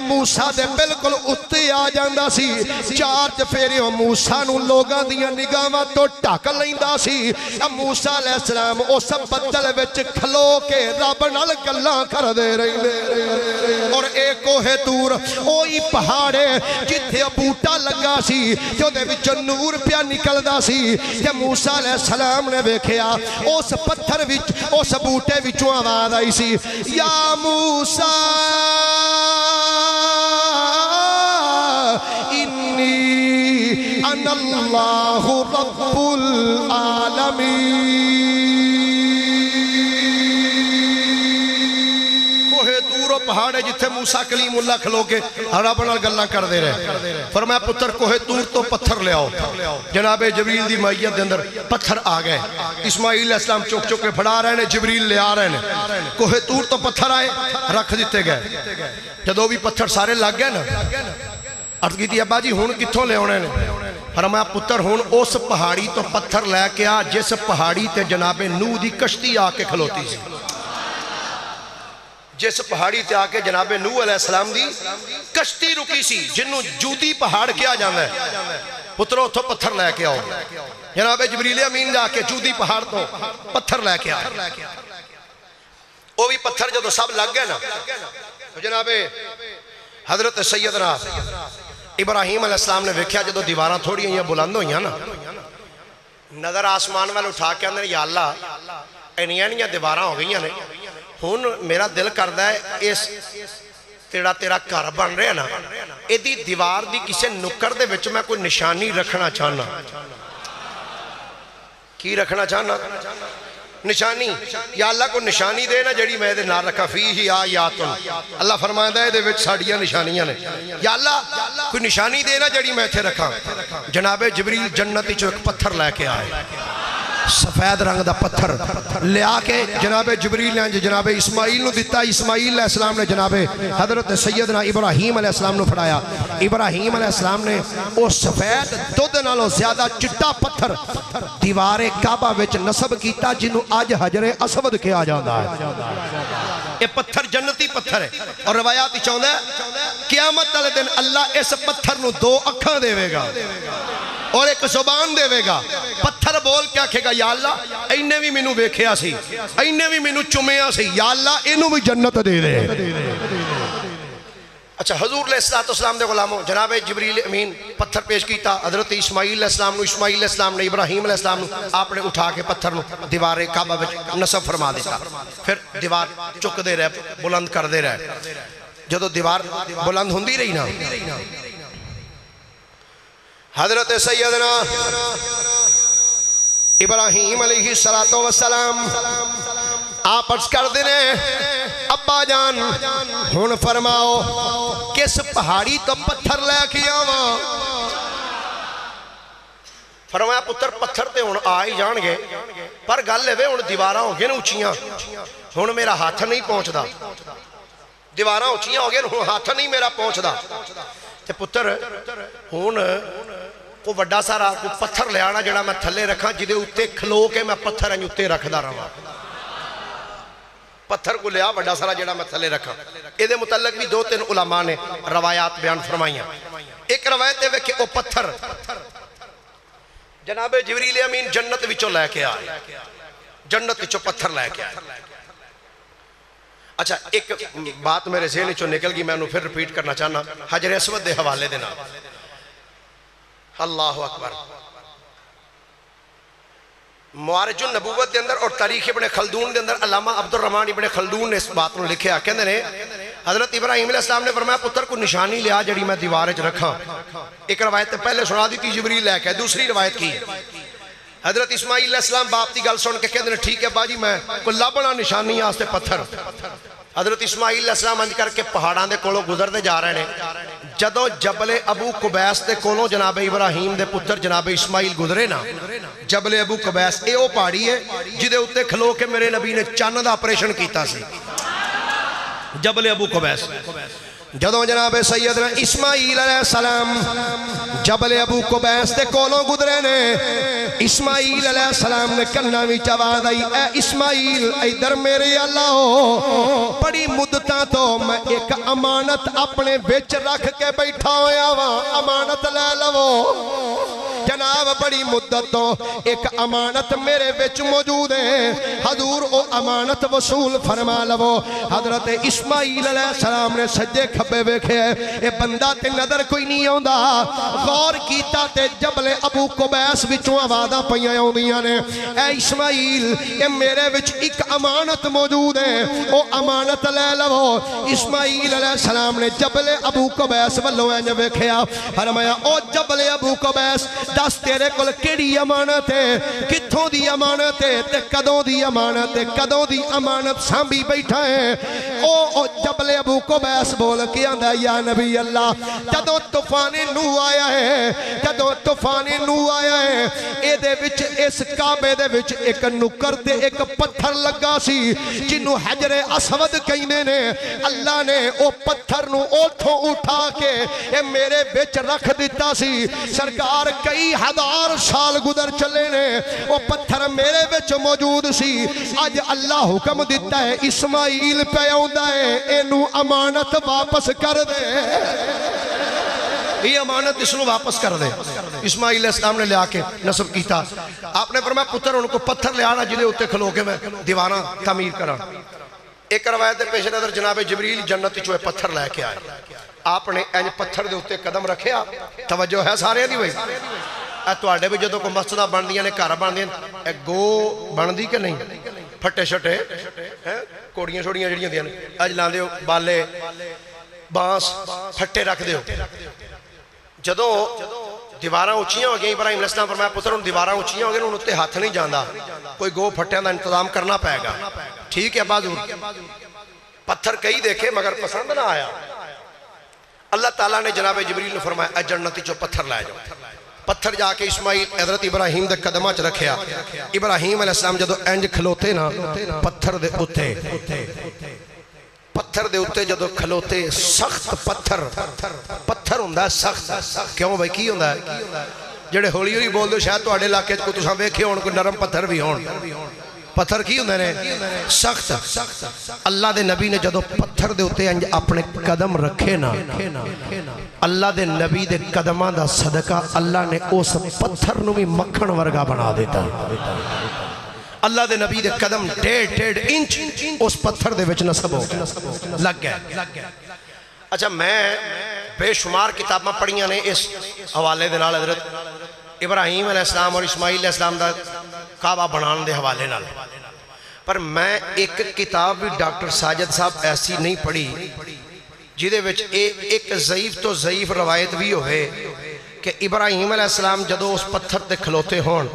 S2: موسیٰ دے بالکل اتے آ جاندا سی چار چفیرے موسیٰ نو لوگاں دیاں نگاہاں تو ڈھک لیندا سی موسیٰ علیہ السلام اس بدل وچ کھلو کے رب نال گلاں کردے رہندے اور اے کوہ تور اوہی پہاڑ ہے جتھے بوٹا لگا سی جو دے وچ نور پیا نکلدا سی کہ موسیٰ علیہ السلام نے دیکھیا اس پتھر وچ اس بوٹے وچوں آواز آئی سی یا موسیٰ انی انا اللہ رب العالمین پہاڑ ہے جتھے موسیٰ کلیم اللہ کھلو کے رب نال گلاں کردے رہے فرمایا پتر کوہ طور تو پتھر لے آؤ جناب جبریل دی معیت دے اندر پتھر آ گئے اسماعیل علیہ السلام چوک چوک کے پھڑا رہے ہیں جبریل لے آ رہے ہیں کوہ طور تو پتھر آئے رکھ دیتے گئے جدو بھی پتھر سارے لگ گئے نا عرض کی تھی ابا جی ہون کتھوں لے ہونے نے فرمایا پتر ہون اس پہاڑی تو پتھر لے کے آ جس پہاڑی تے جناب نوح دی کشتی آ کے کھلوتی سی جس پہاڑی تے آکے جناب نوح علیہ السلام دی کشتی رکی سی جنہوں جودی پہاڑ کیا جانا ہے پتروں تو پتھر لے کے آؤ جناب جبریل امین جا کے جودی پہاڑ تو پتھر لے کے آئے وہ بھی پتھر جو سب لگ گئے نا جناب حضرت سیدنا ابراہیم علیہ السلام نے ویکھیا جدو دیواراں تھوڑی ہیں بلند ہوئی ہیں نا نظر آسمان والے اٹھا کے اندر یا اللہ اینیاں دیواراں ہو گئی ہیں ہون میرا دل کردہ ہے اس تیرا گھر بن رہے نا ایدی دیوار دی کسے نکر دے وچ میں کوئی نشانی رکھنا چاہنا کی رکھنا چاہنا نشانی یا اللہ کو نشانی دے نا جڑی میں دے نہ رکھا فیہی آیاتن اللہ فرمائندہ ہے دے وچ ساڑیاں نشانیاں نے یا اللہ کوئی نشانی دے نا جڑی میں تھے رکھا جناب جبریل جنتی جو ایک پتھر لے کے آئے سفید رنگ دا پتھر لے آکے جناب جبریل نے جناب اسماعیل نو دیتا اسماعیل علیہ السلام نے جناب حضرت سیدنا ابراہیم علیہ السلام نو پھڑایا ابراہیم علیہ السلام نے او سفید دودھ نالوں زیادہ چٹا پتھر دیوار کعبہ وچ نصب کیتا جنہوں آج حجر اسود کیا جاندہ ہے یہ پتھر جنتی پتھر ہے اور روایات چاہتا ہے قیامت والے دن اللہ اس پتھر نو 2 اکھاں دے گا اور ایک زبان دے گا پتھر بول کیا کہے گا یا اللہ اینے بھی منو بیکھیا سی اینے بھی منو چمیا سی یا اللہ انہوں بھی جنت دے دے اچھا حضور علیہ السلام دے غلاموں جناب جبریل امین پتھر پیش کیتا حضرت اسماعیل علیہ السلام نے ابراہیم علیہ السلام نے آپ نے اٹھا کے پتھر نو دیوار کعبہ وچ نصب فرما دیتا پھر دیوار چک دے رہے بلند کر دے رہے جدو دیوار بلند ہوندی رہی نا حضرت سیدنا ابراہیم علیہ السلام آپ عرض کر دینے ابا جان ہون فرماؤ کس پہاڑی تو پتھر لے کے آواں فرمایا پتر پتھر تے ہون آئی جان گے پر گل لے ہون دیواراں ہو گئے نا اچھیاں ہون میرا ہاتھ نہیں پہنچ دا دیواراں اچھیاں ہو گئے ہون ہاتھ نہیں میرا پہنچ دا تے پتر ہون کو وڈا سارا کو پتھر لے آنا جڑا میں تھلے رکھا جدے اتے کھلو کے میں پتھر انج اتے رکھ دا رہا پتھر کو لیا وڈا سارا جڑا میں تھلے رکھا ایدے متعلق بھی 2-3 علماء نے روایات بیان فرمائیاں ایک روایت ہے کہ او پتھر جناب جبریل امین جنت وچوں لے کے آئے جنت وچوں پتھر لے کے آئے اچھا ایک بات میرے ذہن وچوں نکل گئی میں انہوں پھر ریپیٹ کرنا چاہنا حجر اسود دے حوالے دینا اللہ اکبر معارج النبوت دے اندر اور تاریخ ابن خلدون دے اندر علامہ عبد الرحمن ابن خلدون نے اس بات نے لکھیا کہندے نے حضرت ابراہیم علیہ السلام نے فرمایا پتر کو نشانی لیا جڑی میں دیوار وچ رکھاں ایک روایت پہلے سنا دی تھی جبریل لے کے دوسری روایت کی حضرت اسماعیل علیہ السلام باپ دی گل سن کے کہندے نے ٹھیک ہے باجی میں کو لبنا نشانی واسطے پتھر حضرت اسماعیل علیہ السلام انج کر کے پہاڑاں دے کولوں گزرتے جا رہے ہیں جدوں جبل ابو قبیس دے کولوں جناب ابراہیم دے پتر جناب اسماعیل گزرے نا جبل ابو قبیس اے او پہاڑی ہے جدے اتے کھلو کے میرے نبی نے چاند دا آپریشن کیتا سی جبل ابو قبیس جدوں جناب سیدنا اسماعیل علیہ السلام جبل ابو قبیس دے کولوں گزرے نے اسماعیل علیہ السلام نے کنا وچ آواز آئی اے اسماعیل ادھر میرے اللہ ہو بڑی مدتاں تو میں ایک امانت اپنے وچ رکھ کے بیٹھا ہویا وا امانت لے لو جناب بڑی مدت تو ایک امانت میرے وچ موجود ہے حضور او امانت وصول فرما لو حضرت اسماعیل علیہ السلام نے سجے کھبے ویکھے اے بندہ تے نظر کوئی نہیں آندا غور کیتا تے جبل ابو قبیس وچوں آوازاں پیاں آوندیاں نے اے اسماعیل اے میرے وچ ایک امانت موجود ہے او امانت لے لو اسماعیل علیہ السلام نے جبل ابو قبیس ولوں انج ویکھیا فرمایا او جبل ابو قبیس دس تیرے کول کیڑی امانت ہے کتھوں دی امانت ہے تے کدوں دی امانت ہے کدوں دی امانت سانبھی بیٹھا ہے او جبل ابو قبیس بول کے آندا یا نبی اللہ جدوں طوفان نوح آیا ہے جدوں طوفان نوح آیا ہے اے دے وچ اس کعبے دے وچ ایک نکر تے ایک پتھر لگا سی جنوں حجر اسود کہندے نے اللہ نے او پتھر نو اوتھوں اٹھا کے اے میرے وچ رکھ دیتا سی سرکار کئی ہزار سال گزر چلے نے او پتھر میرے وچ موجود سی اج اللہ حکم دیتا ہے اسماعیل پہ آوندا ہے اینو امانت واپس کر دے یہ امانت اس نو واپس کر دے اسماعیل علیہ السلام نے لیا کے نصب کیتا آپ نے فرمایا پتر ان کو پتھر لے آنا جنہیں اتے کھلو کے میں دیوانہ تعمیر کرا ایک روایت پیش نظر جناب جبریل جنت چوئے پتھر لے کے آئے آپ نے اینج پتھر دے اتے قدم رکھے توجہ ہے سارے دی بھائی تواڈے بھی جدوں کو مسجداں بن دیاں نے گھر بن دیاں گو بن دی کہ نہیں پھٹے شٹے کوڑیاں چھوڑیاں جڑیاں دیاں اج لاندے ہو بالے بانس پھٹے رکھ دیو جدوں دیواراں اونچیاں ہو گئیں ابراہیم علیہ السلام فرمایا پتر ان دیواراں اونچیاں ہو گئیں ان اتے ہاتھ نہیں جاندا کوئی گو پھٹیاں دا انتظام کرنا پائے گا ٹھیک ہے بازور پتھر کئی دیکھے مگر پسند نہ آیا اللہ تعالیٰ نے جناب جبریل نے فرمایا اے جنتی چو پتھر لائے جاؤ پتھر جا کے اسماعیل حضرت ابراہیم دے قدمہ چ رکھیا ابراہیم علیہ السلام جدو انج کھلوتے نا پتھر دے اتے جدو کھلوتے سخت پتھر ہوندہ ہے سخت کیوں بھائی کی ہوندہ ہے جڑے ہولی ہولی بول دو شاید تو آڑے علاقے کو تساں ویکھے ہون کوئی نرم پتھر بھی ہون پتھر کی ہوندہ ہے سخت اللہ دے نبی نے جدو پتھر دے ہوتے ہیں اپنے قدم رکھے نا اللہ دے نبی دے قدمہ دا صدقہ اللہ نے اس پتھر نو بھی مکھن ورگا بنا دیتا اللہ دے نبی دے قدم ڈیڑھ انچ اس پتھر دے وچ نصب ہو لگ گئے اچھا میں بے شمار کتاباں پڑھیاں نے اس حوالے دے نال حضرت ابراہیم علیہ السلام اور اسماعیل علیہ السلام دا کعبہ بنان دے حوالے نال پر میں ایک کتاب بھی ڈاکٹر ساجد صاحب ایسی نہیں پڑھی جدے وچ ایک ضعیف تو ضعیف روایت بھی ہوئے کہ ابراہیم علیہ السلام جدو اس پتھر تے کھلوتے ہون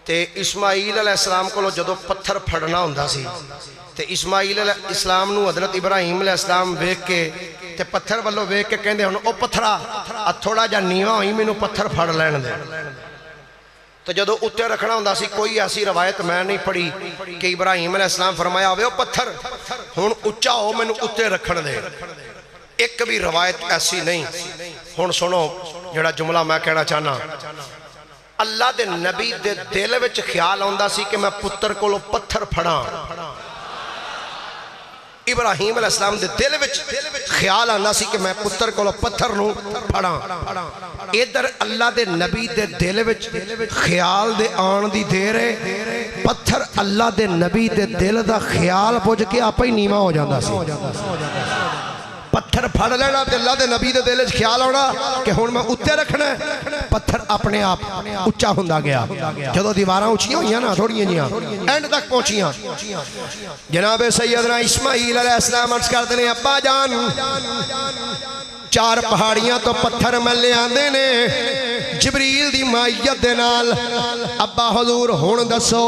S2: تے اسماعیل علیہ السلام کو جدو پتھر پھڑنا ہوندہ سی تے اسماعیل علیہ السلام نو حضرت ابراہیم علیہ السلام ویک کے تے پتھر والو ویک کے کہندے ہون او پتھرا تھوڑا جا نیواں ہوئی میں نو پتھر پھڑ لین دے تو جدو اتے رکھنا ہوندہ سی کوئی ایسی روایت میں نہیں پڑھی کہ ابراہیم علیہ السلام فرمایا ہوئے او پتھر ہون اچھا ہو میں نو اتے رکھن دے ایک بھی روایت ایسی نہیں ہون سنو جڑا جملہ میں کہنا چاہنا اللہ دے نبی دے دل وچ خیال ہوندہ سی کہ میں پتر کو پتھر پھڑاں ابراہیم علیہ السلام دے دل وچ خیال آنا سی کہ میں پتر کو پتھر نو پھڑاں ادھر اللہ دے نبی دے دل وچ خیال دے آن دی دیر ہے پتھر اللہ دے نبی دے دل دا خیال پوچھ کے آپ ہی نیمہ ہو جاندہ سی پتھر پھڑ لینا تے اللہ دے نبی دے دل وچ خیال ہونا کہ ہن میں اتے رکھنا ہے پتھر اپنے آپ اچھا ہوندا گیا جدو دیواراں اونچیاں ہوئیاں نا تھوڑیاں جیاں اینڈ تک پہنچیاں جناب سیدنا اسماعیل علیہ السلام عرض کرتے ہیں ابا جان 4 پہاڑیاں تو پتھر میں لے آندے نے جبریل دی مائیت دے نال ابا حضور ہون دسو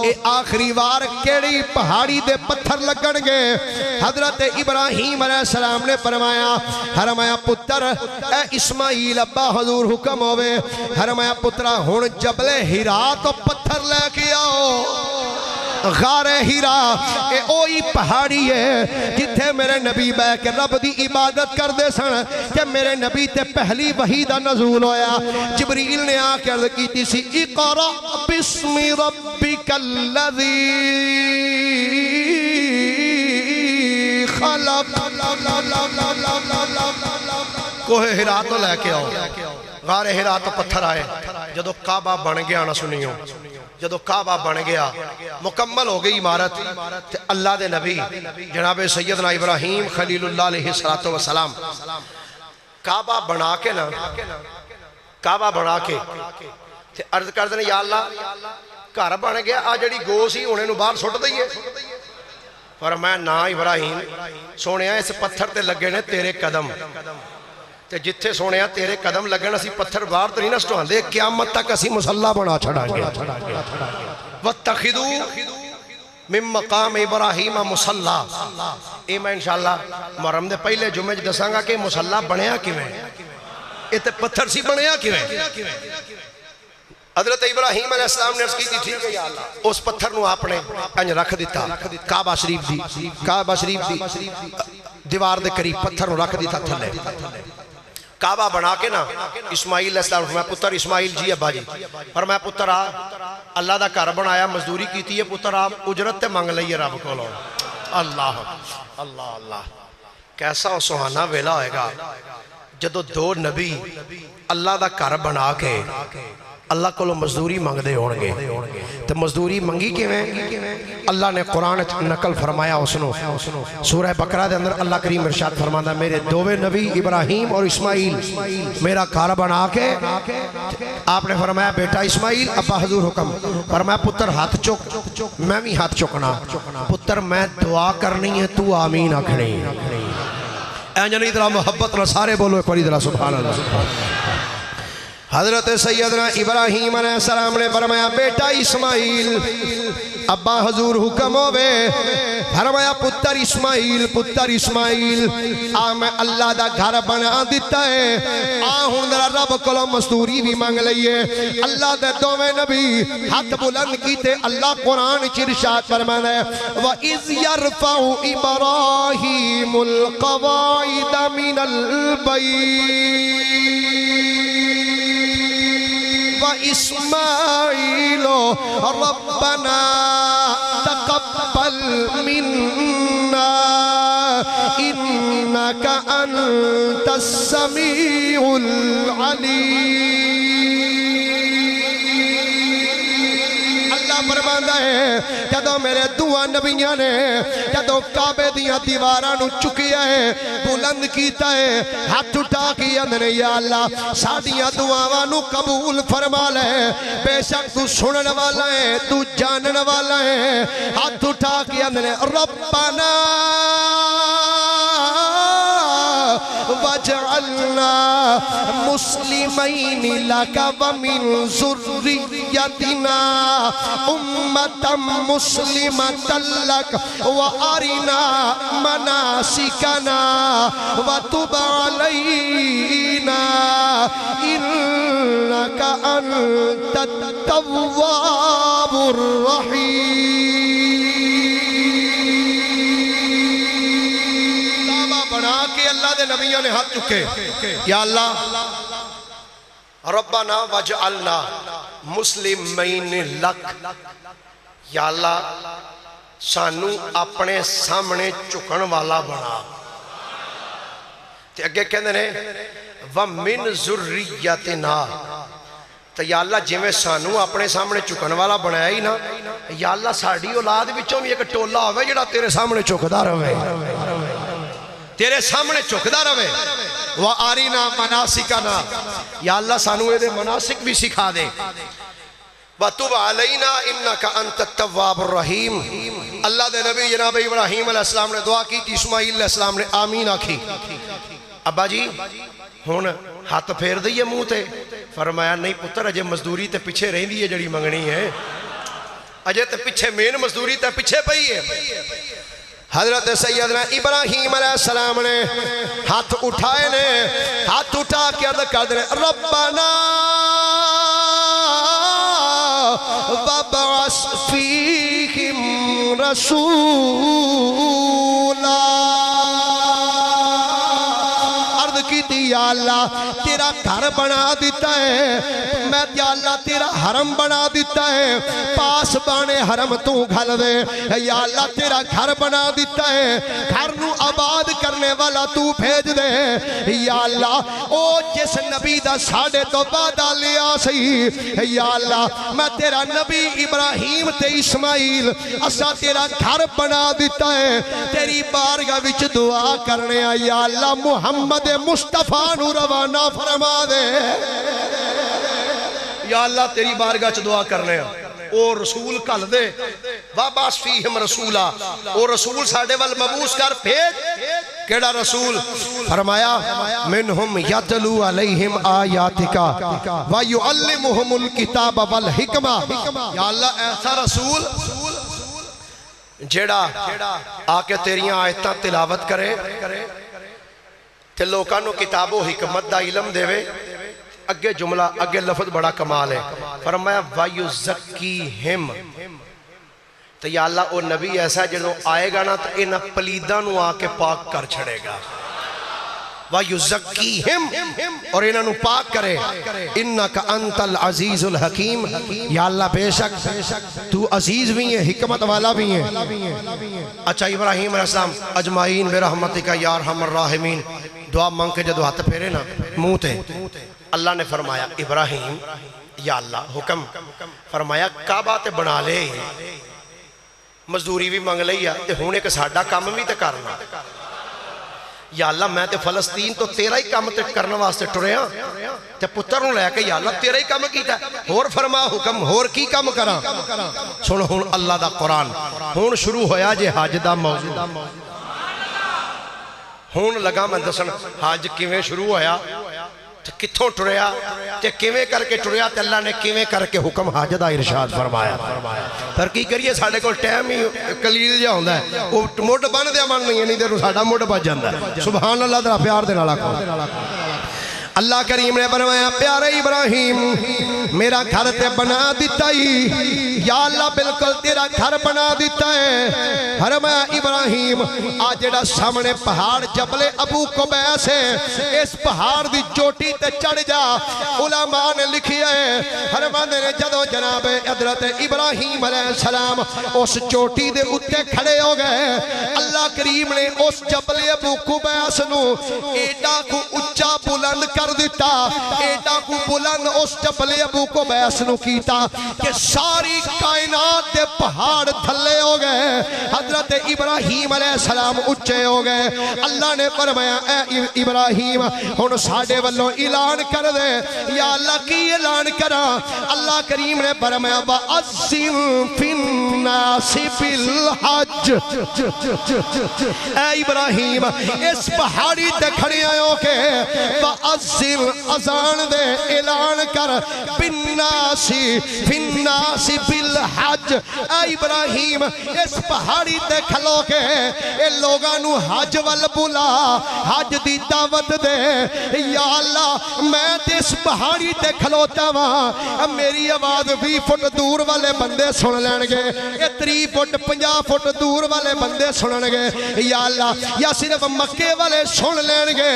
S2: اے آخری وار کیڑی پہاڑی دے پتھر لگن گے حضرت ابراہیم علیہ السلام نے فرمایا پتر اے اسماعیل ابا حضور حکم ہوئے فرمایا پترہ ہون جبل ہیرا تو پتھر لے کے آؤ غار ہیرا اے اوئی پہاڑی ہے جتھے میرے نبی بے کے رب دی عبادت کر دے سن کہ میرے نبی تے پہلی وحی دا نزول ہویا جبریل نے آکے عرض کی تھی سی اقرأ بسم ربک الذی خلق کوہ ہیرا تو لے کے آؤ
S1: غار ہرا تو پتھر آئے جدو کعبہ بن گیا نہ سنیوں جدو کعبہ بن گیا مکمل ہو گئی عمارت تے اللہ دے نبی جناب سیدنا ابراہیم خلیل اللہ علیہ السلام کعبہ بنا کے نا کعبہ بنا کے تے عرض کر دینے یا اللہ گھر بن گیا آ جڑی گو سی انہیں نو باہر سٹ دئیے فرمایا نا ابراہیم سونیا اس پتھر تے لگے نے تیرے قدم تے جتھے سونیا تیرے قدم لگن اسی پتھر باہر تو نہیں نہ سٹوان دے قیامت تک اسی مسلح بنا چھڑا گے وَاتَّخِذُوا من مقام ابراہیم مسلح اے میں انشاءاللہ محرم دے پہلے جمعہ دساں گا کہ مسلح بنیا کیویں اے تے پتھر سی بنیا کیویں حضرت ابراہیم علیہ السلام نے عرض کی تھی ٹھیک ہے یا اللہ اس پتھر نو آپ نے انج رکھ دیتا کعبہ شریف دی دیوار دے قریب پتھر نو رکھ دیتا تھلے کعبہ بنا کے نا اسماعیل علیہ السلام فرمایا پتر اسماعیل جی ابا جی فرمایا پتر آ اللہ دا گھر بنایا مزدوری کیتی ہے پتر آپ اجرت تے منگ لئیے رب کو لو اللہ اللہ اللہ کیسا سہانا ویلا ہوئے گا جدو دو نبی اللہ دا گھر بنا کے اللہ کو مزدوری مانگ دے ہونگے تو مزدوری منگی کیویں اللہ نے قرآن نقل فرمایا اسنو سورہ بقرہ دے اندر اللہ کریم ارشاد فرماتا میرے دووے نبی ابراہیم اور اسماعیل میرا گھر بنا کے آپ نے فرمایا بیٹا اسماعیل ابا حضور حکم فرمایا پتر ہاتھ چک میں بھی ہاتھ چکنا پتر میں دعا کرنی ہے تو آمین آکھنی اینجنی طرح محبت نہ سارے بولو ایک بڑی طرح سبحان اللہ حضرت سیدنا ابراہیم علیہ السلام نے فرمایا بیٹا اسماعیل ابا حضور حکم ہوئے فرمایا پتر اسماعیل میں اللہ دا گھر بنا دیتا ہے ہن ذرا رب کولوں مزدوری بھی مانگ لئیے اللہ دے دوویں نبی ہاتھ بلند کیتے اللہ قرآن وچ ارشاد فرماتا ہے وَإِذْ يَرْفَعُ إِبْرَاهِيمُ الْقَوَاعِدَ مِنَ الْبَيْتِ وَإِسْمَاعِيلُ رَبَّنَا تَقَبَّلْ مِنَّا إِنَّكَ أَنْتَ السَّمِيعُ الْعَلِيمُ اللہ فرماندا ہے جدو میرے دعا نبیاں نے جدو کعبے دیاں دیواراں نو چکیا ہے بلند کیتا ہے ہاتھ اٹھا کے اندر یا اللہ ساڈیاں دعاواں نو قبول فرما لے بے شک تو سنن والا ہے تو جانن والا ہے ہاتھ اٹھا کے اندر ربنا وَجْعَلْنَا مُسْلِمَيْنِ لَكَ وَمِنْ ذُرِّيَّتِنَا أُمَّةً مُسْلِمَةً لَكَ وَأَرِنَا مَنَاسِكَنَا وَتُبْ عَلَيْنَا إِنَّكَ أَنْتَ التَّوَّابُ الرَّحِيمُ اللہ دے نبیوں نے ہاتھ چکے یا اللہ ربنا وجعلنا مسلمین لک یا اللہ سانو اپنے سامنے چکن والا بنا تے اگے کہندے نے وَمِن ذُرِّيَّتِنَا تو یا اللہ جی میں سانو اپنے سامنے چکن والا بنایا ہی نا یا اللہ ساڑی اولاد بچوں بھی ایک ٹولہ ہوئے جڑا تیرے سامنے چکدہ رہے تیرے سامنے چکدہ رہے وَآرِنَا مَنَاسِكَنَا یا اللہ سانو دے مناسک بھی سکھا دے وَتُبْ عَلَيْنَا إِنَّكَ أَنْتَ التَّوَّابُ الرَّحِيمُ اللہ دے نبی جناب ابراہیم علیہ السلام نے دعا کی تھی اسماعیل علیہ السلام نے آمین آکھی ابا جی ہون ہاتھ پھیر دئیے منہ تے فرمایا نہیں پتر اجے مزدوری تے پیچھے رہیں دیئے جڑی منگنی ہے اجے تے پیچھے مین مزدوری تے پیچھے پئی ہے حضرت سیدنا ابراہیم علیہ السلام نے ہاتھ اٹھائے نے ہاتھ اٹھا کے عرض کر دے ربنا وَبَعَثْ فِيهِمْ رَسُولًا عرض کی تھی یا اللہ تیرا گھر بنا دیتا ہے میں یا اللہ تیرا حرم بنا دیتا
S2: دیتا ہے پاس بانے حرم تو گھل دے یا اللہ تیرا گھر بنا دیتا ہے گھر نو آباد کرنے والا تو بھیج دے یا اللہ او جس نبی دا ساڑھے تو بعد لیا سی یا اللہ میں تیرا نبی ابراہیم تے اسماعیل اسا تیرا گھر بنا دیتا ہے تیری بارگاہ وچ دعا کرنے یا اللہ محمد مصطفیٰ نو روانہ فرما دے یا اللہ تیری بارگاہ چ دعا کرنے او رسول کل دے واباس فیہم رسولا او رسول ساڑھے وال مبوس کر بھیج کیڑا رسول فرمایا منہم یتلو علیہم آیاتکا ویعلمہم الکتاب والحکمہ یا اللہ ایسا رسول جیڑا آکے تیریاں آیتاں تلاوت کرے تے لوکانو کتاب و حکمت دا علم دے وے اگے جملہ اگے لفظ بڑا کمال ہے فرمایا وَيُزَكِّيهِمْ تو یا اللہ او نبی ایسا جنہوں آئے گا نا تو انہ پلیدہ نو آکے پاک کر چھڑے گا وَيُزَكِّيهِمْ اور انہوں نو پاک کرے اِنَّكَ أَنْتَ الْعَزِيزُ الْحَكِيمُ یا اللہ بے شک تو عزیز بھی ہیں حکمت والا بھی ہیں اچھا ابراہیم علیہ السلام اجمعین برحمتک یا ارحم الراحمین دعا مانگ کے جدو ہاتھ پھیرے نا منہ تے اللہ نے فرمایا ابراہیم یا اللہ حکم فرمایا کعبہ تے بنا لے مزدوری بھی مانگ لیا تے ہونے کے ساڑھا کام بھی تے کرنا یا اللہ میں تے فلسطین تو تیرا ہی کام تے کرنا واسطے ٹرے ہاں تے پتر نو لے کے یا اللہ تیرا ہی کام کیتا ہے اور فرما حکم اور کی کام کرا سنو ہون اللہ دا قرآن ہون شروع ہویا جے حج دا موضوع ہون لگا میں دسن حج کیویں شروع ہویا کتھوں ٹریا تے کیویں کر کے ٹریا تے اللہ نے کیویں کر کے حکم حج دا ارشاد فرمایا ترقی کریے ساڑھے کو ٹائم ہی قلیل جا ہوندا ہے وہ موڈ بن دیا من نہیں ہے نہیں دیر ساڑھا موڈ بچ جاندہ ہے سبحان اللہ درہ پیار دے نالا کھا اللہ کریم نے فرمایا پیارے ابراہیم میرا گھر تے بنا دیتا ہی یا اللہ بالکل تیرا گھر بنا دیتا ہے فرمایا ابراہیم آج جڑا سامنے پہاڑ جبل ابو قبیس ہے اس پہاڑ دی چوٹی تے چڑھ جا علماء نے لکھی ہے فرمانے نے جدو جناب حضرت ابراہیم علیہ السلام اس چوٹی دے اتے کھڑے ہو گئے اللہ کریم نے اس جبل ابو قبیس نو ایڈا کو اچھا بلند کر دیتا ایڈا کو بلند اس جبل ابو قبیس نو کیتا کہ ساری کائنات دے پہاڑ تھلے ہو گئے حضرت ابراہیم علیہ السلام اچھے ہو گئے اللہ نے فرمایا اے ابراہیم ہن ساڈے والوں اعلان کر دے یا اللہ کی اعلان کرا اللہ کریم نے فرمایا وَأَذِّن فِي النَّاسِ بِالْحَجِّ اے ابراہیم اس پہاڑی تے کھڑے آئے کے وَأَذِّن اذان دے اعلان کر بِالنَّاسِ فِي النَّاسِ بِالْحَجِّ اے ابراہیم اس پہاڑی تے کھلو کے اے لوگانو حج وال بلا حج دی دعوت دے یا اللہ میں تے اس پہاڑی تے کھلوتا وہاں میری آواز 20 فٹ دور والے بندے سن لین گے 30 فٹ 50 فٹ دور والے بندے سنن گے یا اللہ یا صرف مکے والے سن لین گے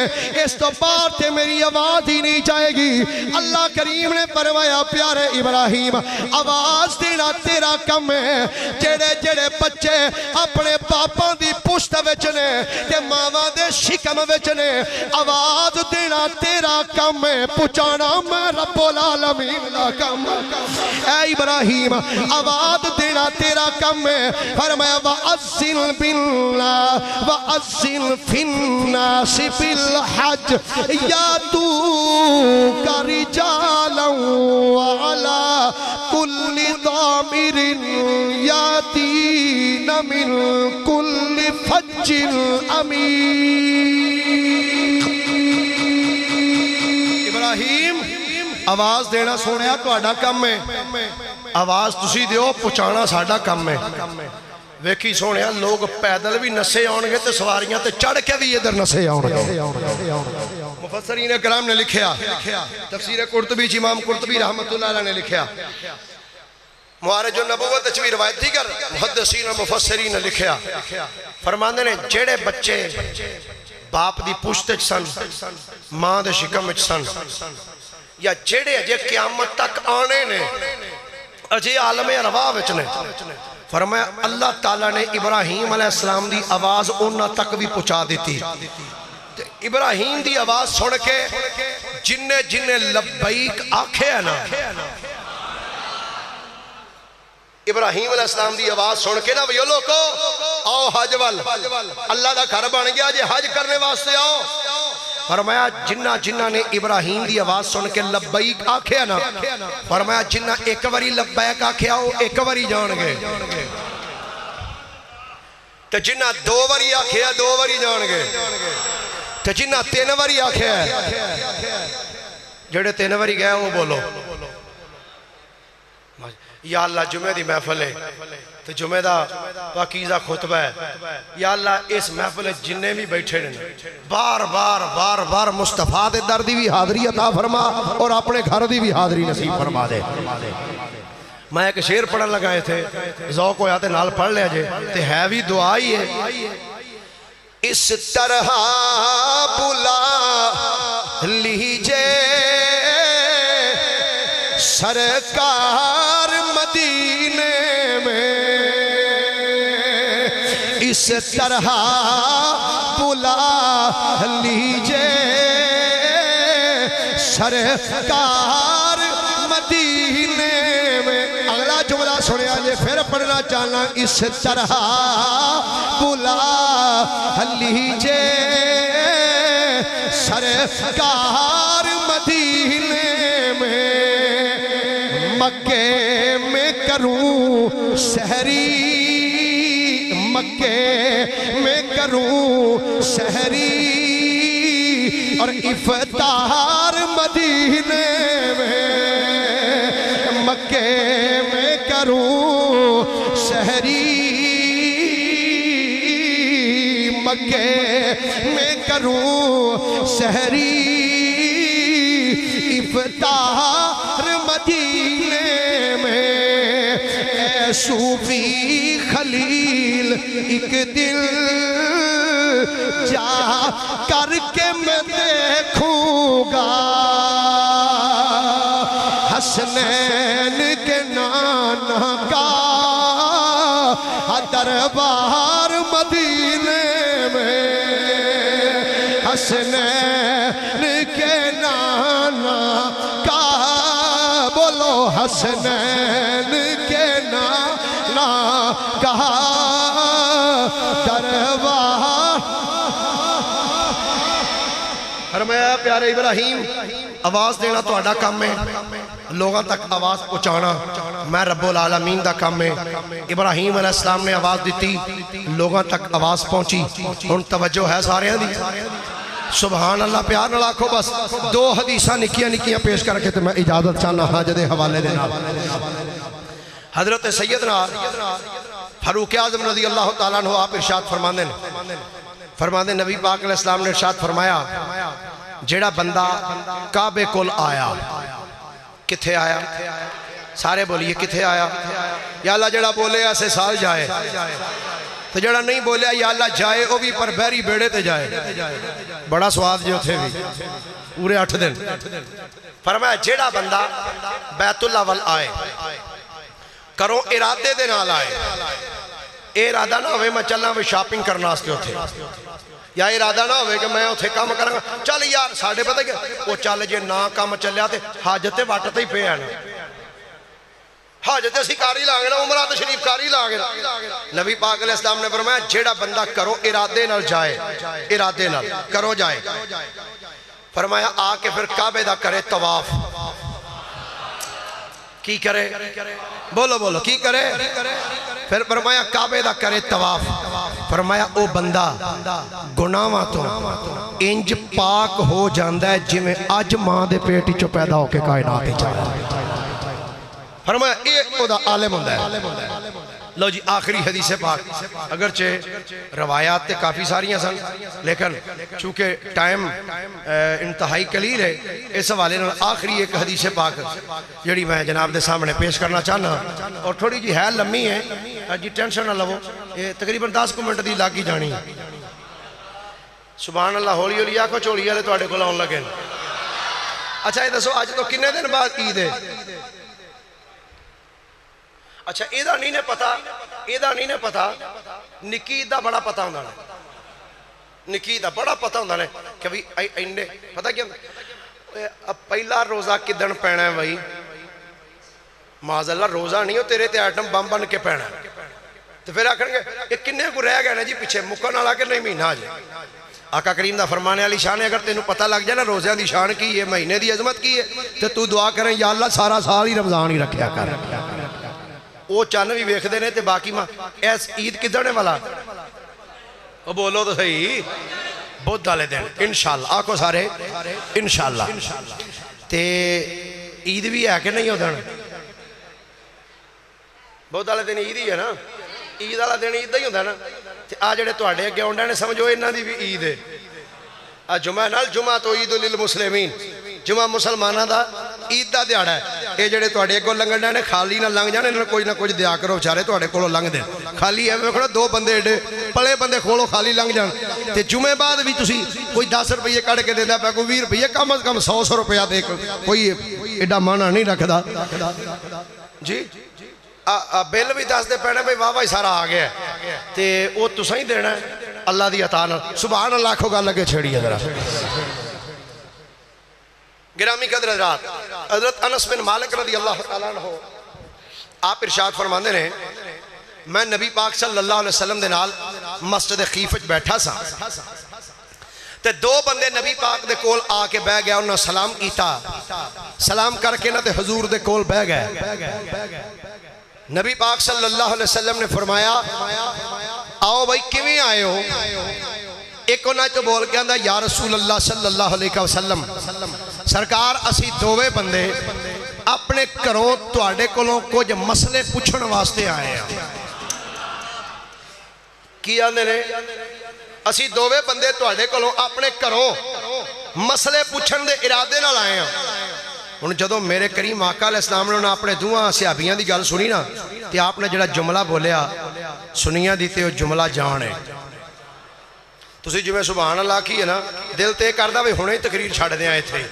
S2: اس تو باہر تے میری آواز ہی نہیں جائے گی اللہ کریم نے فرمایا پیارے ابراہیم آواز دینا تیرا کم ہے جڑے جڑے بچے اپنے باپاں دی پشت وچ نے تے ماواں دے شکم وچ نے آواز دینا تیرا کم ہے پہنچانا میں رب العالمین دا کم اے ابراہیم آواز دینا تیرا کم ہے فرمایا وَأَذِّن بِاللَّهِ وَأَذِّن فِي النَّاسِ بِالْحَجِّ يَأْتُوكَ رِجَالًا وَعَلَى كُلِّ ضَامِرٍ يَأْتِينَ مِنْ كُلِّ فَجٍّ عَمِيقٍ ابراہیم آواز دینا سونیا تو آڈا کم ہے آواز تسی دیو پچانا ساڑا کم ہے ویکھی سونیا لوگ پیدل بھی نسے آنگے تے سواریاں تے چڑھ کے بھی ادھر نسے آنگے مفسرین کرام نے لکھیا تفسیر قرطبی امام قرطبی رحمت اللہ علیہ نے لکھیا معارج النبوت اچھوی روایت تھی کر محدثین و مفسرین نے لکھیا فرماندے نے جیڑے بچے باپ دی پشت سن ماں دے شکم سن یا جیڑے اجے قیامت تک آنے نے
S1: اجے عالم ارواح وچ نے فرمایا اللہ تعالیٰ نے ابراہیم علیہ السلام دی آواز انہاں تک بھی پہنچا دیتی ابراہیم دی آواز سن کے جننے جننے لبیک آکھے ہے نا ابراہیم علیہ السلام دی آواز سن کے نا ویو لوگو آؤ حج وال اللہ دا گھر بن گیا جے حج کرنے واسطے آؤ فرمایا جنہ نے ابراہیم دی آواز سن کے لبیک آکھے نا فرمایا جنہ ایک واری لبیک آکھے آؤ ایک واری جان گے تو جنہ دو واری آکھے دو واری جان گے تو جنہ تین واری آکھے جڑے تین واری گئے وہ بولو یا اللہ جمعہ دی محفل ہے تو جمعہ دا پاکیزہ خطبہ ہے یا اللہ اس محفل جننے بھی بیٹھے رہنے بار بار بار بار مصطفیٰ دے در دی بھی حاضری عطا فرما اور اپنے گھر دی بھی حاضری نصیب فرما دے میں ایک شعر پڑھن لگائے تھے ذوق ہویا تے نال پڑھ لیا جے تے ہے بھی دعا ہی ہے اس طرح بلا لیجے سرکار مدینے میں اس طرح بلا لیجے سرکار مدینے میں اگلا جملہ سنیا جے پھر پڑھنا چاہنا اس طرح بلا لیجے سرکار مدینے میں مکے میں کروں سحری مکے میں کروں سحری اور افطار مدینے میں مکے میں کروں سحری مکے میں کروں سحری افطار مدینے میں اے صوفی خلیل ایک دل جا کر کے میں دیکھوں گا حسنین کے نانا کا دربار مدینے میں حسنین کے نانا کا بولو حسنین کے نانا کا دربار فرمایا پیارے ابراہیم آواز دینا تو اڈا کام ہے لوگاں تک آواز پہنچانا میں رب العالمین دا کام ہے ابراہیم علیہ السلام نے آواز دیتی لوگاں تک آواز پہنچی ان توجہ ہے سارے ہیں دی سبحان اللہ پیار نہ لاکھو بس دو حدیثاں نکیاں پیش کر کے تو میں اجازت چاہنا حاجت حوالے دینا حضرت سیدنا فاروق اعظم رضی اللہ تعالیٰ عنہ آپ ارشاد فرماندے نبی پاک علیہ السلام نے ارشاد فرمایا جیڑا بندہ کعبے کول آیا کتھے آیا سارے بولیے کتھے آیا یا اللہ جڑا بولے ایسے سال جائے تو جڑا نہیں بولے یا اللہ جائے وہ بھی پر بہری بیڑے تے جائے بڑا سواد جو تھے بھی پورے 8 دن فرمایا جڑا بندہ بیت اللہ وال آئے کرو ارادے دے نال آئے اے ارادہ نہ ہوئے میں چلنا ہوئے شاپنگ کرنا اس کے ہوتے یا ارادہ نہ ہوئے کہ میں ہوتے کام کرنا چل یار ساڑھے پتہ کیا وہ چل جے نا کام چل جاتے حاجتے واٹتے ہی پہ آنا حاجتے سی کاری لانگے نا عمرہ تشریف کاری لانگے نا نبی پاک علیہ السلام نے فرمایا جیڑا بندہ کرو ارادے نال جائے ارادے نال کرو جائے فرمایا آ کے پھر کعبے دا کرے طواف کی کرے بولو بولو کی کرے پھر فرمایا کعبے دا کرے طواف فرمایا او بندہ گناہاں تو انج پاک ہو جاندہ ہے جی میں آج ماں دے پیٹی چو پیدا ہو کے کائنات ہی چاہا فرمایا ایک او دا عالم ہوندہ ہے لو جی آخری حدیث پاک اگرچہ روایات تے کافی ساریاں سن لیکن چونکہ ٹائم انتہائی قلیل ہے اس حوالے نے آخری ایک حدیث پاک جڑی میں جناب دے سامنے پیش کرنا چاہنا اور تھوڑی جی ہے لمحی ہے جی ٹینشن نہ لو یہ تقریباً 10 منٹ دی لاگی جانی سبحان اللہ ہولی ہولی آکھو چوڑی والے تواڈے کول آن لگے اچھا یہ دسو آج تو کنے دن بعد عید ہے اچھا ایدہ نہیں نے پتا نکی دا بڑا پتا ہوندہ نے نکی دا بڑا پتا ہوندہ نے کہ بھی انڈے پتا کیا اب پہلا روزہ کدن پینا ہے بھائی معاذ اللہ روزہ نہیں ہو تیرے تے آئٹم بم بن کے پینا ہے تو پھر آکھیں گے یہ کنے کو رہ گئے نا جی پیچھے مکہ نہ لا کے نہیں مہینہ آجے آقا کریم دا فرمانے والی شان ہے اگر تینوں پتہ لگ جائے نا روزیاں دی شان کی ہے مہینے دی عظمت کی ہے تو دعا کریں یا اللہ سارا سال ہی رمضان ہی رکھیا کر وہ چند بھی ویکھ دینے تے باقی ماں ایس عید کدھر نے والا وہ بولو تو صحیح بدھ والے دن انشاءاللہ آکھو سارے انشاءاللہ تے عید بھی ہے کہ نہیں ہو دن بدھ والے دن عید ہی ہے نا عید والا دن عید ہی ہوتا ہے نا آ جڑے تواڈے اگے آنڈے نے سمجھو انہاں دی بھی عید ہے آ جمعہ نال جمعہ تو عید للمسلمین جمعہ مسلماناں دا عید دا دیہڑا ہے اے جڑے تواڈے اگوں لنگن نے خالی نہ لنگ جانے انہاں کوئی نہ کچھ دیا کرو بیچارے تواڈے کولوں لنگ دین خالی ایویں ویکھو دو بندے ایڈے پلے بندے کولوں خالی لنگ جان تے جمعے بعد بھی تسی کوئی 10 روپے کڈ کے دیندا پیا کوئی 20 روپے کم از کم 100 روپیہ دے کوئی ایڈا مانا نہیں رکھدا جی بل بھی دس دے پینے بھئی واہ واہ سارا آ گیا ہے تے وہ تسا ہی دینا ہے اللہ دی عطا نال سبحان اللہ کھو گل لگے چھیڑی ہے ذرا گرامی قدر حضرات حضرت انس بن مالک رضی اللہ تعالیٰ عنہ آپ ارشاد فرماندے نے میں نبی پاک صلی اللہ علیہ وسلم دے نال مسجد خیف وچ بیٹھا سا تے دو بندے نبی پاک دے کول آ کے بہ گیا انہاں سلام کیتا سلام کر کے نہ تے حضور دے کول بہ گئے نبی پاک صلی اللہ علیہ وسلم نے فرمایا آؤ بھائی کیویں آئے ہو ایک انہیں تو بول کے آندھا یا رسول اللہ صلی اللہ علیہ وسلم سرکار اسی دووے بندے اپنے گھروں تواڈے کولوں کچھ مسئلے پوچھن واسطے آئے ہیں کی آندے نے اسی دووے بندے تواڈے کولوں اپنے گھروں مسئلے پوچھن دے ارادے نال آئے ہیں ہن جدوں میرے کریم آقا علیہ السلام نے اپنے دوواں صحابیاں دی گل سنی نا تے آپ نے جڑا جملہ بولیا سنیاں دی تے او جملہ جان ہے تسی جویں سبحان اللہ کی ہے نا دل تے کردا وی ہنے تقریر چھڈ دیاں ایتھے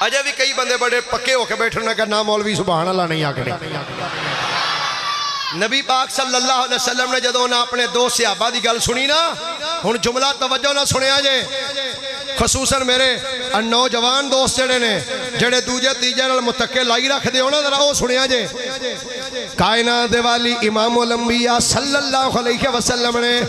S1: اجے بھی کئی بندے بڑے پکے ہو کے بیٹھنے کہ نام مولوی سبحان اللہ نہیں آکھنے نبی پاک صلی اللہ علیہ وسلم نے جدوں نے اپنے دو صحابہ دی گل سنی نا ہن جملہ توجہ نہ سنیا جے خصوصاً میرے نوجوان دوست جڑے نے جڑے دوجے تیجے نال متکے لائی رکھ دے ہونا ذرا وہ سنیا جے کائنات والی امام الانبیاء صلی اللہ علیہ وسلم نے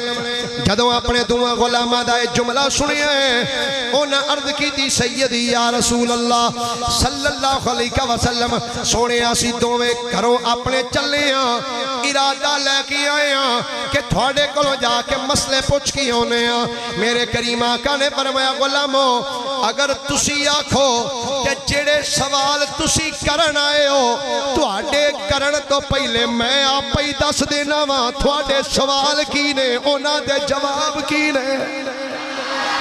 S1: جدوں اپنے دوواں غلاماں دا جملہ سنیا ہے انہاں عرض کیتی سیدی یا رسول اللہ صلی اللہ علیہ وسلم سونے اسی دوویں گھروں اپنے چلے ہاں ارادہ لے کے آئے ہاں کہ تھوڑے کولوں جا کے مسئلے پوچھ کے آنے ہاں میرے کریم آقا نے فرمایا غلامو اگر تسی آکھو کہ جڑے سوال تسی کرن آئے ہو تواڈے کرن تو پہلے میں آپ ہی دس دینا وا تواڈے سوال کی نے انہاں دے جواب کی نے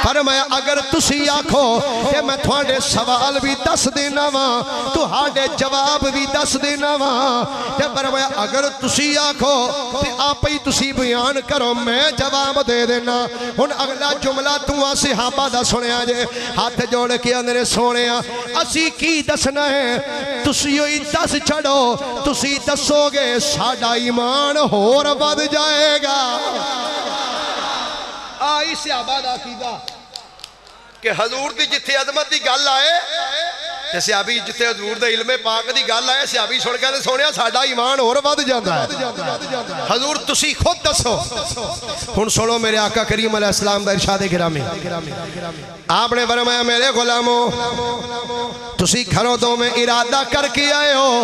S1: فرمایا اگر تسی آکھو کہ میں تھوڑے سوال بھی دس دینا وا تھوڑے جواب بھی دس دینا وا تے فرمایا اگر تسی آکھو تے آپ ہی تسی بیان کرو میں جواب دے دینا ہن اگلا جملہ تواں صحابہ دا سنیا جے ہاتھ جوڑ کے اندر سونیا اسی کی دسنا ہے تسی ہوئی دس چھڑو تسی دسو گے ساڈا ایمان ہور ود جائے گا آئی صحابہ دا عقیدہ کہ حضور دی جتھے عظمت دی گل آئے تے صحابی جتھے حضور دے علم پاک دی گل آئے صحابی سن کے سونیا ساڈا ایمان اور ود جاندا ہے حضور تسی خود دسو ہن سنو میرے آقا کریم علیہ السلام دا ارشاد گرامی آپ نے فرمایا میرے غلاموں تسی گھروں دو میں ارادہ کر کے آئے ہو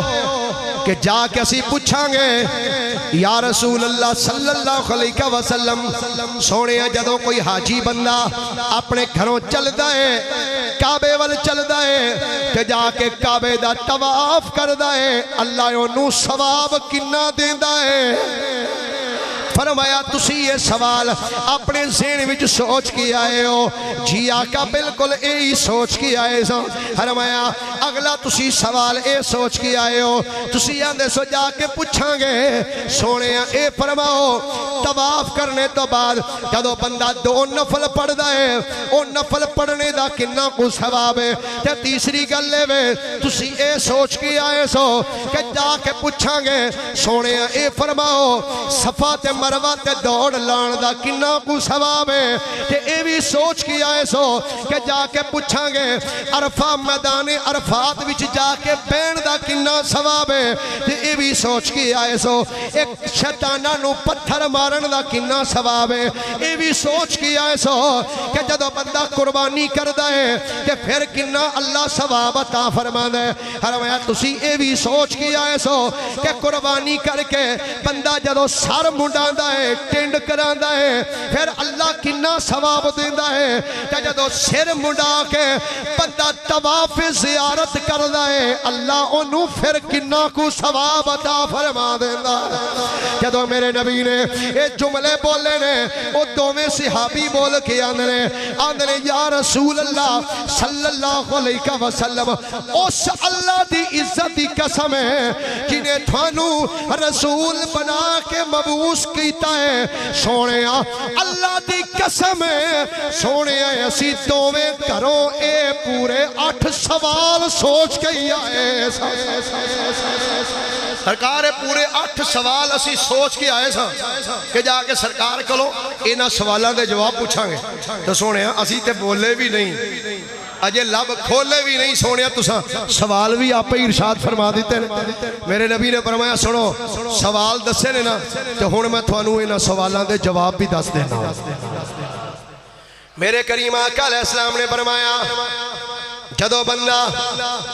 S1: کہ جا کے اسی پوچھاں گے یا رسول اللہ صلی اللہ علیہ وسلم سونے جدوں کوئی حاجی بندہ اپنے گھروں چلدا ہے کعبے وال چلدا ہے کہ جا کے کعبے دا طواف کردا ہے اللہ اونوں ثواب کنا دیندا ہے فرمایا تسی یہ سوال اپنے ذہن وچ سوچ کے آئے ہو جی آقا بالکل یہی سوچ کے آئے سو فرمایا
S2: اگلا تسی سوال اے سوچ کے آئے ہو تسی آندے سو جا کے پوچھاں گے سونے اے فرماؤ طواف کرنے تو بعد جدو بندہ 2 نفل پڑھ دائے او نفل پڑھنے دا کنہ کو ثواب ہے تے تیسری گلے میں تسی اے سوچ کے آئے سو کہ جا کے پوچھاں گے سونے اے فرماؤ صفا تے مروہ تے دوڑ لان دا کنہ کو ثواب ہے تے اے بھی سوچ کے آئے سو کہ جا کے پوچھاں گے عرفہ میدان عرفات وچ جا کے بین دا کنہ ثواب ہے تے اے بھی سوچ کے آئے سو ایک شیطانہ نو پتھر مارن دا کنہ ثواب ہے اے بھی سوچ کے آئے سو کہ جدو بندہ قربانی کردہ ہے کہ پھر کنہ اللہ ثواب عطا فرمانا ہے فرمایا تسی اے بھی سوچ کے آئے سو کہ قربانی کر کے بندہ جدو سر منڈاندہ ہے ٹنڈ کراندہ ہے پھر اللہ کنہ ثواب دیندہ ہے کہ جدو سر منڈا کے بندہ طواف زیارت کردہ ہے اللہ انہوں پھر کنہ کو ثواب عطا فرما دیندہ ہے جدو میرے نبی نے اے جملے بولے نے او دوویں صحابی بول کے آندھنے یا رسول اللہ صلی اللہ علیہ وسلم اس اللہ دی عزت دی قسم ہے جنہیں تھانو رسول بنا کے مبعوث کیتا ہے سونے اللہ دی قسم ہے سونے اسی دوویں کروں اے پورے 8 سوال سوچ کے آئے سرکار پورے 8 سوال اسی سوچ کے آئے سا کہ جا کے سرکار کلو اینا سوالہ دے جواب پوچھاں گے تو سونے اسی تے بولے بھی نہیں اجے لب کھولے بھی نہیں سونے تسا سوال بھی آپ ہی ارشاد فرما دیتے ہیں میرے نبی نے فرمایا سنو سوال دسے نے نا تو ہون میں تھوانو اینا سوالہ دے جواب بھی دس دینا میرے کریم آقا علیہ السلام نے فرمایا جدو بندہ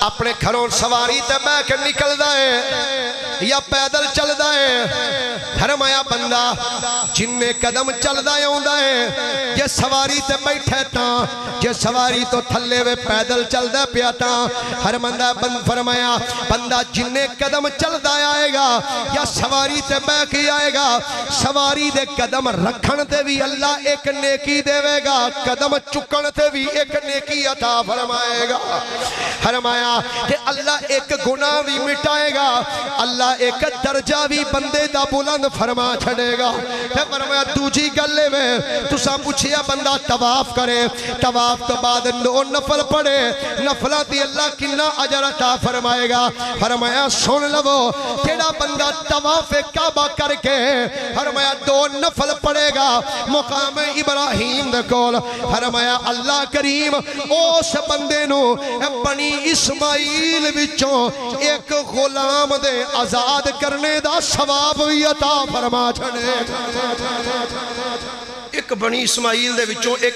S2: اپنے گھروں سواری تے بہ کے نکلدا ہے یا پیدل چلدا ہے فرمایا بندہ جننے قدم چلدا ہوندا ہے جے سواری تے بیٹھے تاں جے سواری تو تھلے وے پیدل چلدا پیا تاں ہر بندہ فرمایا بندہ جننے قدم چلدا آئے گا یا سواری تے بہ کے آئے گا سواری دے قدم رکھن تے بھی اللہ ایک نیکی دے گا قدم چکن تے بھی ایک نیکی عطا فرمائے گا فرمایا کہ اللہ ایک گناہ بھی مٹائے گا اللہ ایک درجہ بھی بندے دا بلند فرما چھڑے گا فرمایا دوجی گلے میں تسا پوچھیا بندہ طواف کرے طواف تو بعد 2 نفل پڑے نفلہ دی اللہ کنہ اجر عطا فرمائے گا فرمایا سن لو کیڑا بندہ طواف کعبہ کر کے فرمایا 2 نفل پڑے گا مقام ابراہیم دے کول فرمایا اللہ کریم اس بندے نو بنی اسماعیل وچوں ایک غلام دے آزاد کرنے دا ثواب بھی عطا فرما چھڑے ایک بنی اسماعیل دے وچوں ایک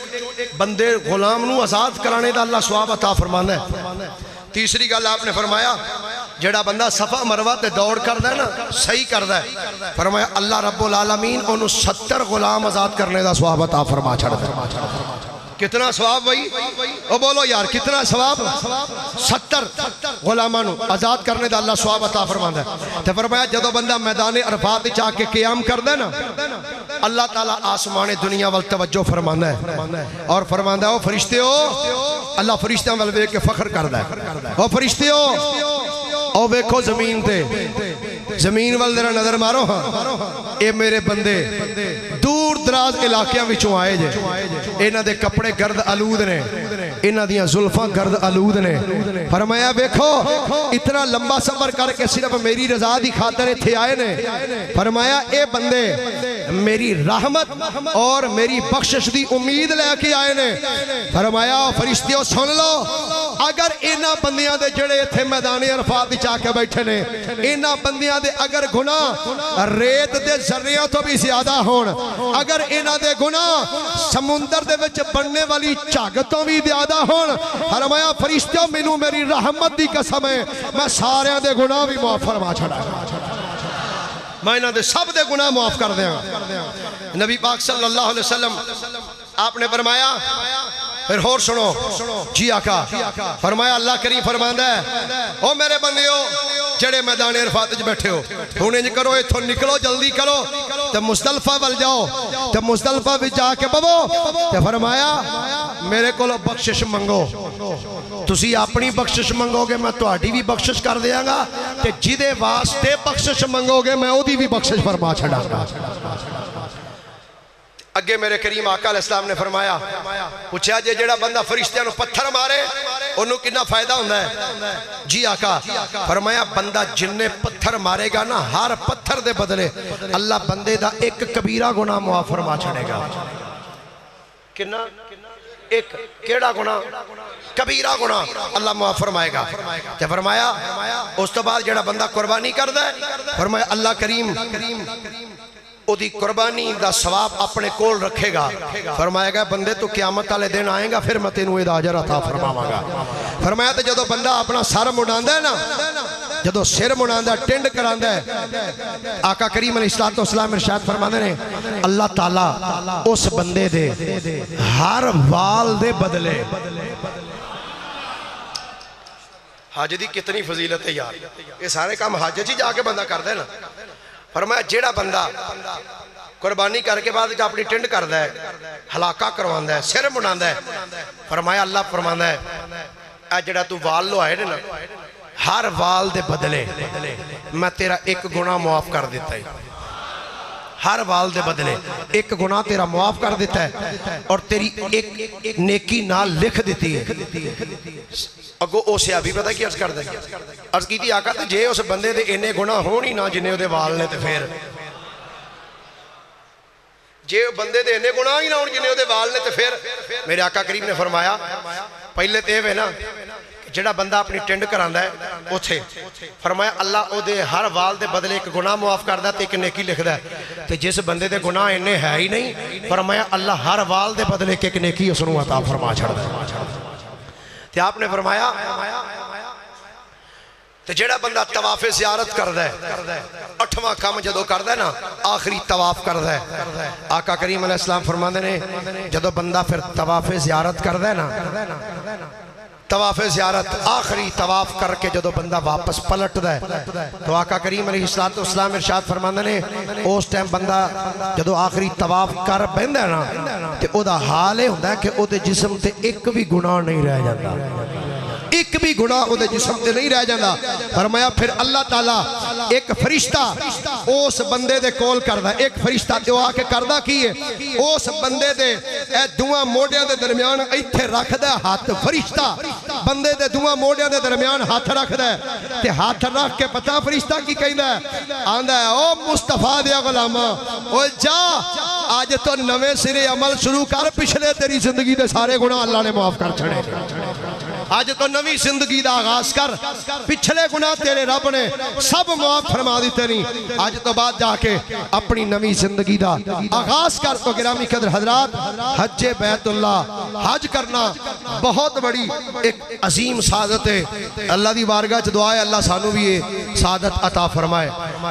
S2: بندے غلام نو آزاد کرانے دا اللہ ثواب عطا فرمانا ہے تیسری گل آپ نے فرمایا جڑا بندہ صفا مروہ تے دوڑ کردہ ہے نا صحیح کردہ ہے فرمایا اللہ رب العالمین انہوں 70 غلام آزاد کرنے دا ثواب عطا فرما چھڑے کتنا ثواب بھائی او بولو یار کتنا ثواب 70 غلامانو آزاد کرنے دا اللہ ثواب عطا فرماتا ہے تو فرمایا جدو بندہ میدان عرفات چاہ کے قیام کردہ نا اللہ تعالیٰ آسمان دنیا وال توجہ فرمانا ہے اور فرمانا ہے او فرشتے ہو اللہ فرشتہ والوے کے فخر کردہ ہے او فرشتے ہو او بیکھو زمین تے زمین وال ذرا نظر مارو ہاں اے میرے بندے دور دراز علاقیاں وچوں آئے جے اینا دے کپڑے گرد آلود نے اینا دیاں زلفاں گرد آلود نے فرمایا بیکھو اتنا لمبا سفر کر کے صرف میری رضا دی خاطر تھے آئے نے فرمایا اے بندے میری رحمت اور میری بخشش دی امید لے کے آئے نے فرمایا فرشتیوں سن لو اگر اینا بندیاں دے جڑے تھے میدان عرفات چاہ کے بیٹھے نے اینا بندیاں دے اگر گناہ ریت دے ذریعہ تو بھی زیادہ ہون اگر اینا دے گناہ سمندر دے وچ بننے والی چاگتوں بھی زیادہ ہون فرمایا فرشتوں مینوں میری رحمت دی قسم ہے میں سارے دے گناہ بھی معاف فرما چھڑا میں انہاں دے سب دے گناہ معاف کر دیں نبی پاک صلی اللہ علیہ وسلم آپ نے فرمایا پھر اور سنو جی آقا فرمایا اللہ کریم فرماندہ ہے او میرے بندیو جڑے میدان عرفات وچ بیٹھے ہو ہن انج کرو ایتھوں نکلو جلدی کرو تے مزدلفہ ول جاؤ تے مزدلفہ وچ جا کے ببو تے فرمایا میرے کولو بخشش منگو تسی اپنی بخشش منگو گے میں تہاڈی بھی بخشش کر دیاں گا تے جدے واسطے بخشش منگو گے میں اودی بھی بخشش فرما چھڑاں گا اگے میرے کریم آقا علیہ السلام نے فرمایا پوچھا جے جڑا بندہ فرشتیاں نو پتھر مارے انہوں کتنا فائدہ ہوندہ ہے جی آقا فرمایا بندہ جننے پتھر مارے گا نا ہر پتھر دے بدلے اللہ بندے دا ایک کبیرہ گناہ معاف فرما چھڑے گا کنا ایک کیڑا گناہ کبیرہ گناہ اللہ معاف فرمائے گا تے فرمایا اس تو بعد جڑا بندہ قربانی کر دے فرمایا اللہ کریم او دی قربانی دا ثواب اپنے کول رکھے گا فرمائے گا بندے تو قیامت والے دن آئیں گا پھر میں تینوں ادا اجر عطا فرماواں گا فرمایا تے جدوں بندہ اپنا سر مڈاندا ہے نا جدوں سر مڈاندا ٹنڈ کراندا ہے آقا کریم علیہ السلام ارشاد فرماندے نے اللہ تعالی اس بندے دے ہر وال دے بدلے حج دی کتنی فضیلت ہے یار یہ سارے کام حج جی جا کے بندہ کردا ہے نا فرمایا جیڑا بندہ قربانی کر کے بعد اپنی ٹنڈ کردہ ہے ہلاکہ کرواندہ ہے سر مناندہ ہے فرمایا اللہ فرماندہ ہے اے جیڑا تو وال لو آئے نا ہر وال دے بدلے میں تیرا ایک گناہ معاف کر دیتا ہے ہر وال دے بدلے ایک گناہ تیرا معاف کر دیتا ہے اور تیری ایک نیکی نال لکھ دیتی ہے اگو او سے ابھی پتہ کی عرض کر دیں عرض کی تھی آقا تے جے اس بندے دے انے گناہ ہونی نہ جنہیں دے وال نے تے پھر جے بندے دے انے گناہ ہی نہ ہونی جنہیں دے وال نے تے پھر میرے آقا کریم نے فرمایا پہلے تے ہے نا جڑا بندہ اپنی ٹنڈ کراندہ ہے وہ تھے فرمایا اللہ او دے ہر وال دے بدلے ایک گناہ معاف کردہ تے ایک نیکی لکھ دا ہے تے جس بندے دے گناہ انے ہے ہی نہیں فرمایا اللہ ہر وال دے بدلے ایک نیکی اس نو عطا فرما چھڑ دا تے آپ نے فرمایا تے جڑا بندہ طواف زیارت کردہ ہے 8واں کام جدو کردہ ہے نا آخری طواف کردہ ہے آقا کریم علیہ السلام فرماندے نے جدو بندہ پھر طواف زیارت کردہ ہے نا طواف زیارت آخری طواف کر کے جدو بندہ واپس پلٹ دا ہے تو آقا کریم علیہ السلام ارشاد فرماندے نے اس ٹائم بندہ جدو آخری طواف کر بہندہ ہے نا تے او دا حال ہے ہوندہ ہے کہ او دے جسم تے ایک بھی گناہ نہیں رہ جاتا ایک بھی گناہ او دے جسم تے نہیں رہ جاتا فرمایا پھر اللہ تعالیٰ ایک فرشتہ اس بندے دے کول کردہ ایک فرشتہ تے وہ آکے کردہ کی ہے اس بندے دے اے دعا موڑیاں دے درمیان ایتھے رکھ دے ہاتھ فرشتہ بندے دے دعا موڑیاں دے درمیان ہاتھ رکھ دے تے ہاتھ رکھ کے پتا فرشتہ کی کہیں دے آندہ ہے او مصطفیٰ دیا غلامہ او جا آج تو نوے سرے عمل شروع کر پچھلے تیری زندگی دے سارے گناہ اللہ نے معاف کر چھڑے آج تو نوی زندگی دا آغاز کر پچھلے گناہ تیرے رب نے سب معاف فرما دیتے نہیں آج تو بعد جا کے اپنی نوی زندگی دا آغاز کر تو گرامی قدر حضرات حج بیت اللہ حج کرنا بہت بڑی ایک عظیم سعادت ہے اللہ دی بارگاہ چ دعا ہے اللہ سانو بھی یہ سعادت عطا فرمائے